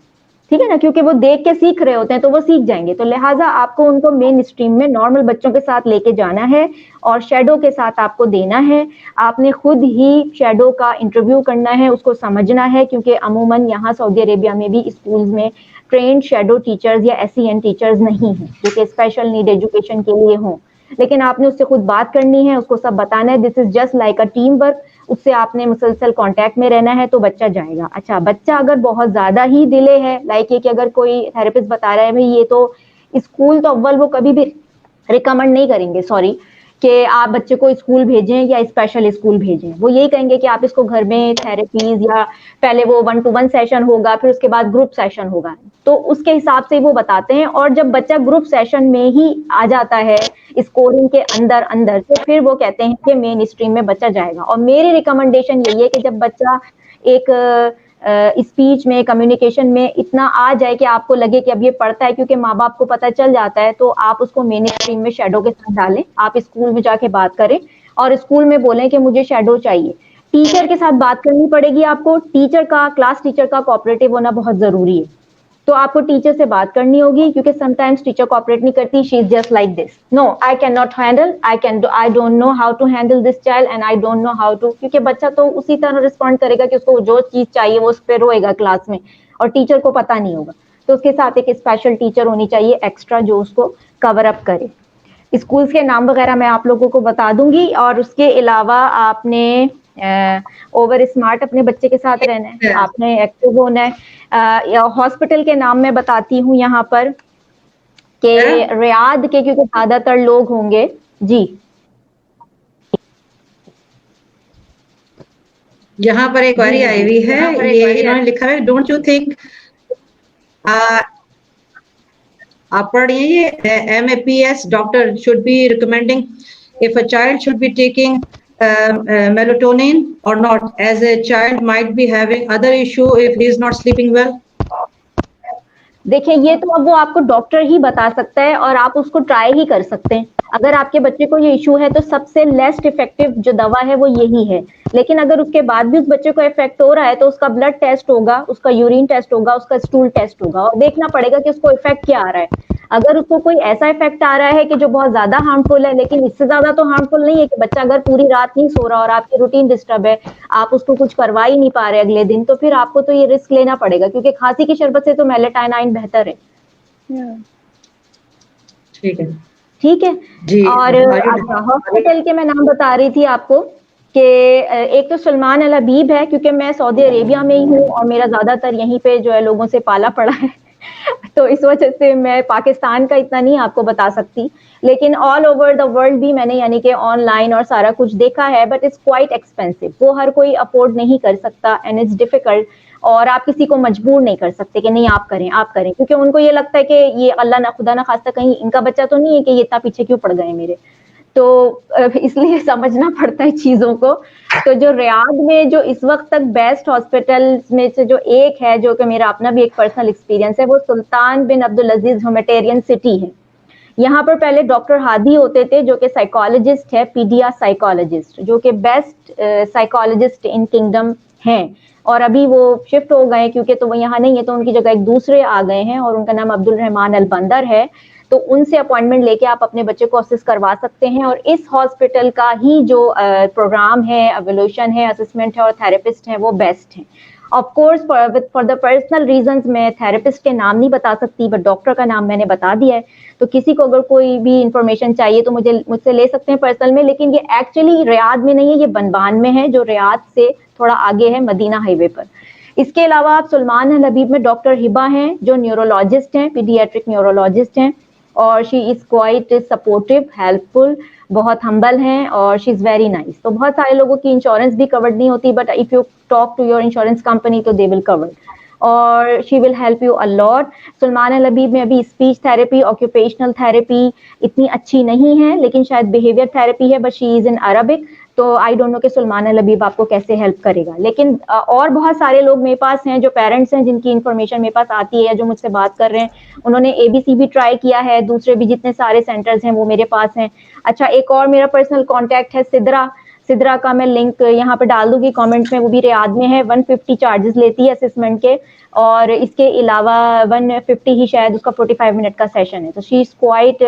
ٹھیک ہے نا, کیونکہ وہ دیکھ کے سیکھ رہے ہوتے ہیں تو وہ سیکھ جائیں گے. تو لہٰذا آپ کو ان کو مین اسٹریم میں نارمل بچوں کے ساتھ لے کے جانا ہے, اور شیڈو کے ساتھ آپ کو دینا ہے. آپ نے خود ہی شیڈو کا انٹرویو کرنا ہے, اس کو سمجھنا ہے, کیونکہ عموماً یہاں سعودی عربیہ میں بھی اسکولز میں ٹرینڈ شیڈو ٹیچرز یا SEN ٹیچرز نہیں ہیں جو کہ اسپیشل نیڈ ایجوکیشن کے لیے ہوں. لیکن آپ نے اس سے خود بات کرنی ہے, اس کو سب بتانا ہے. This is just like a team work. اس سے آپ نے مسلسل کانٹیکٹ میں رہنا ہے تو بچہ جائے گا. اچھا, بچہ اگر بہت زیادہ ہی ڈیلے ہے, لائک یہ کہ اگر کوئی تھراپسٹ بتا رہا ہے بھائی یہ تو اسکول, تو اول وہ کبھی بھی ریکمنڈ نہیں کریں گے, سوری, کہ آپ بچے کو اسکول بھیجیں یا اسپیشل اسکول بھیجیں. وہ یہی کہیں گے کہ آپ اس کو گھر میں تھراپیز, یا پہلے وہ 1-to-1 سیشن ہوگا, پھر اس کے بعد گروپ سیشن ہوگا, تو اس کے حساب سے وہ بتاتے ہیں. اور جب بچہ گروپ سیشن میں ہی آ جاتا ہے اسکورنگ کے اندر, تو پھر وہ کہتے ہیں کہ مین اسٹریم میں بچہ جائے گا. اور میری ریکمنڈیشن یہی ہے کہ جب بچہ ایک اسپیچ میں, کمیونیکیشن میں اتنا آ جائے کہ آپ کو لگے کہ اب یہ پڑھتا ہے, کیونکہ ماں باپ کو پتہ چل جاتا ہے, تو آپ اس کو مین اسٹریم میں شیڈو کے ساتھ ڈالیں. آپ اسکول میں جا کے بات کریں اور اسکول میں بولیں کہ مجھے شیڈو چاہیے. ٹیچر کے ساتھ بات کرنی پڑے گی آپ کو. ٹیچر کا, کلاس ٹیچر کا کوآپریٹو ہونا بہت ضروری ہے. تو آپ کو ٹیچر سے بات کرنی ہوگی, کیونکہ سم ٹائمز ٹیچر کوآپریٹ نہیں کرتی. She is just like this, no I can not handle, I don't know how to handle this child, and I don't know how to. کیونکہ بچہ تو اسی طرح رسپونڈ کرے گا کہ اس کو جو چیز چاہیے وہ اس پہ روئے گا کلاس میں, اور ٹیچر کو پتا نہیں ہوگا. تو اس کے ساتھ ایک اسپیشل ٹیچر ہونی چاہیے ایکسٹرا, جو اس کو کور اپ کرے. اسکولز کے نام وغیرہ میں آپ لوگوں کو بتا دوں گی. اور اس کے علاوہ آپ نے اوور اسمارٹ اپنے بچے کے ساتھ رہنا ہے, آپ نے ایکٹیو ہونا ہے. ہاسپٹل کے نام میں بتاتی ہوں یہاں پر, کہ ریاض کے کیونکہ زیادہ تر لوگ ہوں گے. جی یہاں پر ایک کوئری آئی ہوئی ہے, یہ انہوں نے لکھا ہے ڈونٹ یو تھنک, آپ پڑھ رہی ہیں یہ MAPS doctor should be recommending if a child should be taking melatonin or not, as a child might be having other issue if he is not sleeping well. دیکھیں یہ تو اب وہ آپ کو ڈاکٹر ہی بتا سکتا ہے اور آپ اس کو ٹرائی ہی کر سکتے ہیں. اگر آپ کے بچے کو یہ ایشو ہے تو سب سے لیسٹ افیکٹو جو دوا ہے وہ یہی ہے. لیکن اگر اس کے بعد بھی اس بچے کو افیکٹ ہو رہا ہے تو اس کا بلڈ ٹیسٹ ہوگا, اس کا یورین ٹیسٹ ہوگا, اس کا اسٹول ٹیسٹ ہوگا اور دیکھنا پڑے گا کہ اس کو افیکٹ کیا آ رہا ہے. اگر اس کو کوئی ایسا افیکٹ آ رہا ہے کہ جو بہت زیادہ ہارمفل ہے, لیکن اس سے زیادہ تو ہارمفل نہیں ہے کہ بچہ اگر پوری رات نہیں سو رہا اور آپ کی روٹین ڈسٹرب ہے, آپ اس کو کچھ کروا ہی نہیں پا رہے اگلے دن, تو پھر آپ کو تو یہ رسک لینا پڑے گا, کیونکہ کھانسی کی شربت سے تو میلیٹائنائن بہتر ہے. ٹھیک ہے ٹھیک ہے. جی. اور اچھا ہاسپٹل کے میں نام بتا رہی تھی آپ کو کہ ایک تو سلمان الحبیب ہے, کیونکہ میں سعودی عربیہ میں ہی ہوں اور میرا زیادہ تر یہیں پہ جو ہے لوگوں سے پالا پڑا ہے, تو اس وجہ سے میں پاکستان کا اتنا نہیں آپ کو بتا سکتی, لیکن آل اوور دا ورلڈ بھی میں نے یعنی کہ آن لائن اور سارا کچھ دیکھا ہے. بٹ اٹس کوائٹ ایکسپینسو, وہ ہر کوئی افورڈ نہیں کر سکتا اینڈ اٹس ڈیفیکلٹ. اور آپ کسی کو مجبور نہیں کر سکتے کہ نہیں آپ کریں آپ کریں, کیونکہ ان کو یہ لگتا ہے کہ یہ اللہ نہ خدا نہ خواستہ کہیں ان کا بچہ تو نہیں ہے کہ یہ اتنا پیچھے کیوں پڑ گئے میرے, تو اس لیے سمجھنا پڑتا ہے چیزوں کو. تو جو ریاض میں جو اس وقت تک بیسٹ ہاسپٹل میں سے جو ایک ہے, جو کہ میرا اپنا بھی ایک پرسنل ایکسپیرینس ہے, وہ سلطان بن عبدالعزیز ہیومیٹیرین سٹی ہے. یہاں پر پہلے ڈاکٹر ہادی ہوتے تھے جو کہ سائیکالوجسٹ ہے, پیڈیا سائیکالوجسٹ, جو کہ بیسٹ سائیکالوجسٹ ان کنگڈم ہیں. اور ابھی وہ شفٹ ہو گئے کیونکہ تو وہ یہاں نہیں ہے, تو ان کی جگہ ایک دوسرے آ گئے ہیں اور ان کا نام عبد الرحمان البندر ہے. تو ان سے اپوائنٹمنٹ لے کے آپ اپنے بچے کو اسس کروا سکتے ہیں. اور اس ہاسپٹل کا ہی جو پروگرام ہے, ایوولوشن ہے, اسسمنٹ ہے اور تھراپسٹ ہیں وہ بیسٹ ہیں. Of course for the personal reasons میں تھراپسٹ کے نام نہیں بتا سکتی, بٹ ڈاکٹر کا نام میں نے بتا دیا ہے. تو کسی کو اگر کوئی بھی انفارمیشن چاہیے تو مجھ سے لے سکتے ہیں پرسنل میں. لیکن یہ ایکچولی ریاض میں نہیں ہے, یہ بنبان میں ہے, جو ریاض سے تھوڑا آگے ہے مدینہ ہائی وے پر. اس کے علاوہ آپ سلمان الحبیب میں ڈاکٹر ہبا ہیں جو نیورولوجسٹ ہیں, پیڈیاٹرک نیورولوجسٹ ہیں, اور شی از کوائٹ سپورٹیو, ہیلپ فل, بہت ہمبل ہیں اور شی از ویری نائس. تو بہت سارے لوگوں کی انشورنس بھی کورڈ نہیں ہوتی, but if you talk to your insurance company تو دے ول کور, اور she will help you a lot. Salman Al Habib میں ابھی اسپیچ تھراپی, آکوپیشنل تھراپی اتنی اچھی نہیں ہے, لیکن شاید بیہیویئر تھراپی ہے, but she is in Arabic. تو آئی ڈونٹ نو کہ سلمان الحبیب آپ کو کیسے ہیلپ کرے گا. لیکن اور بہت سارے لوگ میرے پاس ہیں جو پیرنٹس ہیں جن کی انفارمیشن میرے پاس آتی ہے, جو مجھ سے بات کر رہے ہیں, انہوں نے ABC بھی ٹرائی کیا ہے, دوسرے بھی جتنے سارے سینٹرز ہیں وہ میرے پاس ہیں. اچھا ایک اور میرا پرسنل کانٹیکٹ ہے سدرا کا, میں لنک یہاں پہ ڈال دوں گی کامنٹ میں, وہ بھی ریاض میں ہے. 150 چارجز لیتی ہے اسسمنٹ کے, اور اس کے علاوہ 150 ہی شاید اس کا 45 منٹ کا سیشن ہے. تو she is quite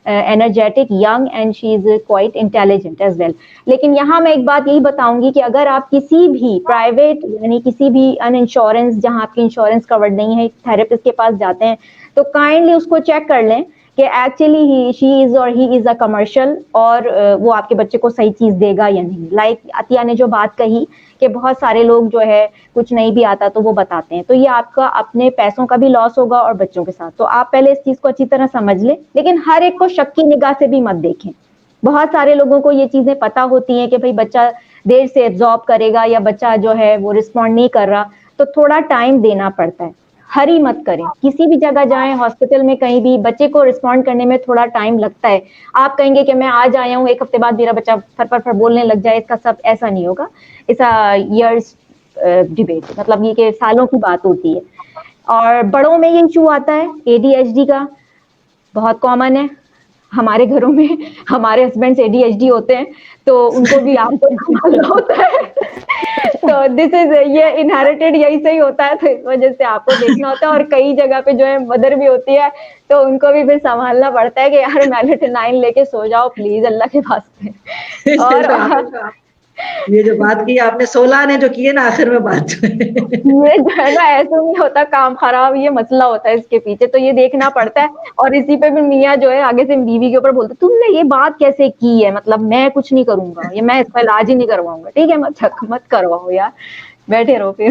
energetic, young, and she is quite intelligent as well. لیکن یہاں میں ایک بات یہی بتاؤں گی کہ اگر آپ کسی بھی پرائیویٹ یعنی کسی بھی ان انشورنس جہاں آپ کی انشورنس کورڈ نہیں ہے تھراپسٹ کے پاس جاتے ہیں, تو کائنڈلی اس کو چیک کر لیں کہ ایکچولی شی از اور ہی از اے کمرشل, اور وہ آپ کے بچے کو صحیح چیز دے گا یا نہیں. لائک عطیہ نے جو بات کہی کہ بہت سارے لوگ جو ہے کچھ نہیں بھی آتا تو وہ بتاتے ہیں, تو یہ آپ کا اپنے پیسوں کا بھی لاس ہوگا اور بچوں کے ساتھ. تو آپ پہلے اس چیز کو اچھی طرح سمجھ لیں, لیکن ہر ایک کو شک کی نگاہ سے بھی مت دیکھیں. بہت سارے لوگوں کو یہ چیزیں پتا ہوتی ہیں کہ بھئی بچہ دیر سے ایبزارب کرے گا یا بچہ جو ہے وہ رسپونڈ نہیں کر رہا, تو تھوڑا ٹائم دینا پڑتا ہے. ہری مت کریں, کسی بھی جگہ جائیں, ہاسپٹل میں کہیں بھی, بچے کو رسپونڈ کرنے میں تھوڑا ٹائم لگتا ہے. آپ کہیں گے کہ میں آج آیا ہوں, ایک ہفتے بعد میرا بچہ فر بولنے لگ جائے, اس کا سب ایسا نہیں ہوگا. اس ایئرس ڈیبیٹ, مطلب یہ کہ سالوں کی بات ہوتی ہے. اور بڑوں میں یہ ایشو آتا ہے ADHD کا, بہت کامن ہے. ہمارے گھروں میں ہمارے ہسبینڈ ADHD ہوتے ہیں, تو ان کو بھی آپ کو سنبھالنا ہوتا ہے. تو دس از یہ انہیریٹیڈ یہی صحیح ہوتا ہے, تو اس وجہ سے آپ کو دیکھنا ہوتا ہے. اور کئی جگہ پہ جو ہے مدر بھی ہوتی ہے, تو ان کو بھی پھر سنبھالنا پڑتا ہے کہ یار میلیٹونائن لے کے سو جاؤ پلیز اللہ کے واسطے. اور یہ جو بات کی آپ نے 16 نے جو کیے نا آخر میں بات یہ جو ہے نا ایسے نہیں ہوتا, کام خراب, یہ مسئلہ ہوتا ہے اس کے پیچھے, تو یہ دیکھنا پڑتا ہے. اور اسی پہ بھی میاں جو ہے آگے سے بیوی کے اوپر بولتے تم نے یہ بات کیسے کی ہے, مطلب میں کچھ نہیں کروں گا, یہ میں اس کا علاج ہی نہیں کرواؤں گا. ٹھیک ہے مت کرواؤ یار, بیٹھے رہو پھر.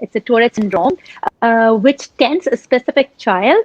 It's a Tourette syndrome, which tends a specific child,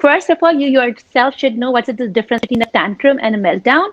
first of all you yourself should know what's the difference between a tantrum and a meltdown.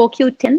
CoQ10,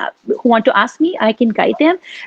who want to ask me, I can guide them.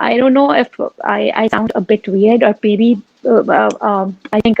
I don't know if I sound a bit weird or maybe I think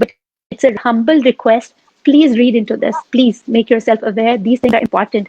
but it's a humble request. Please read into this. Please make yourself aware. These things are important.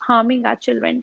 harming our children.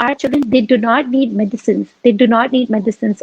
Our children, they do not need medicines. They do not need medicines.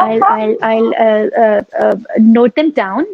I'll note them down.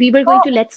we were going to Let's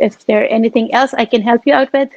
if there anything else I can help you out with,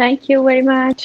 Thank you very much.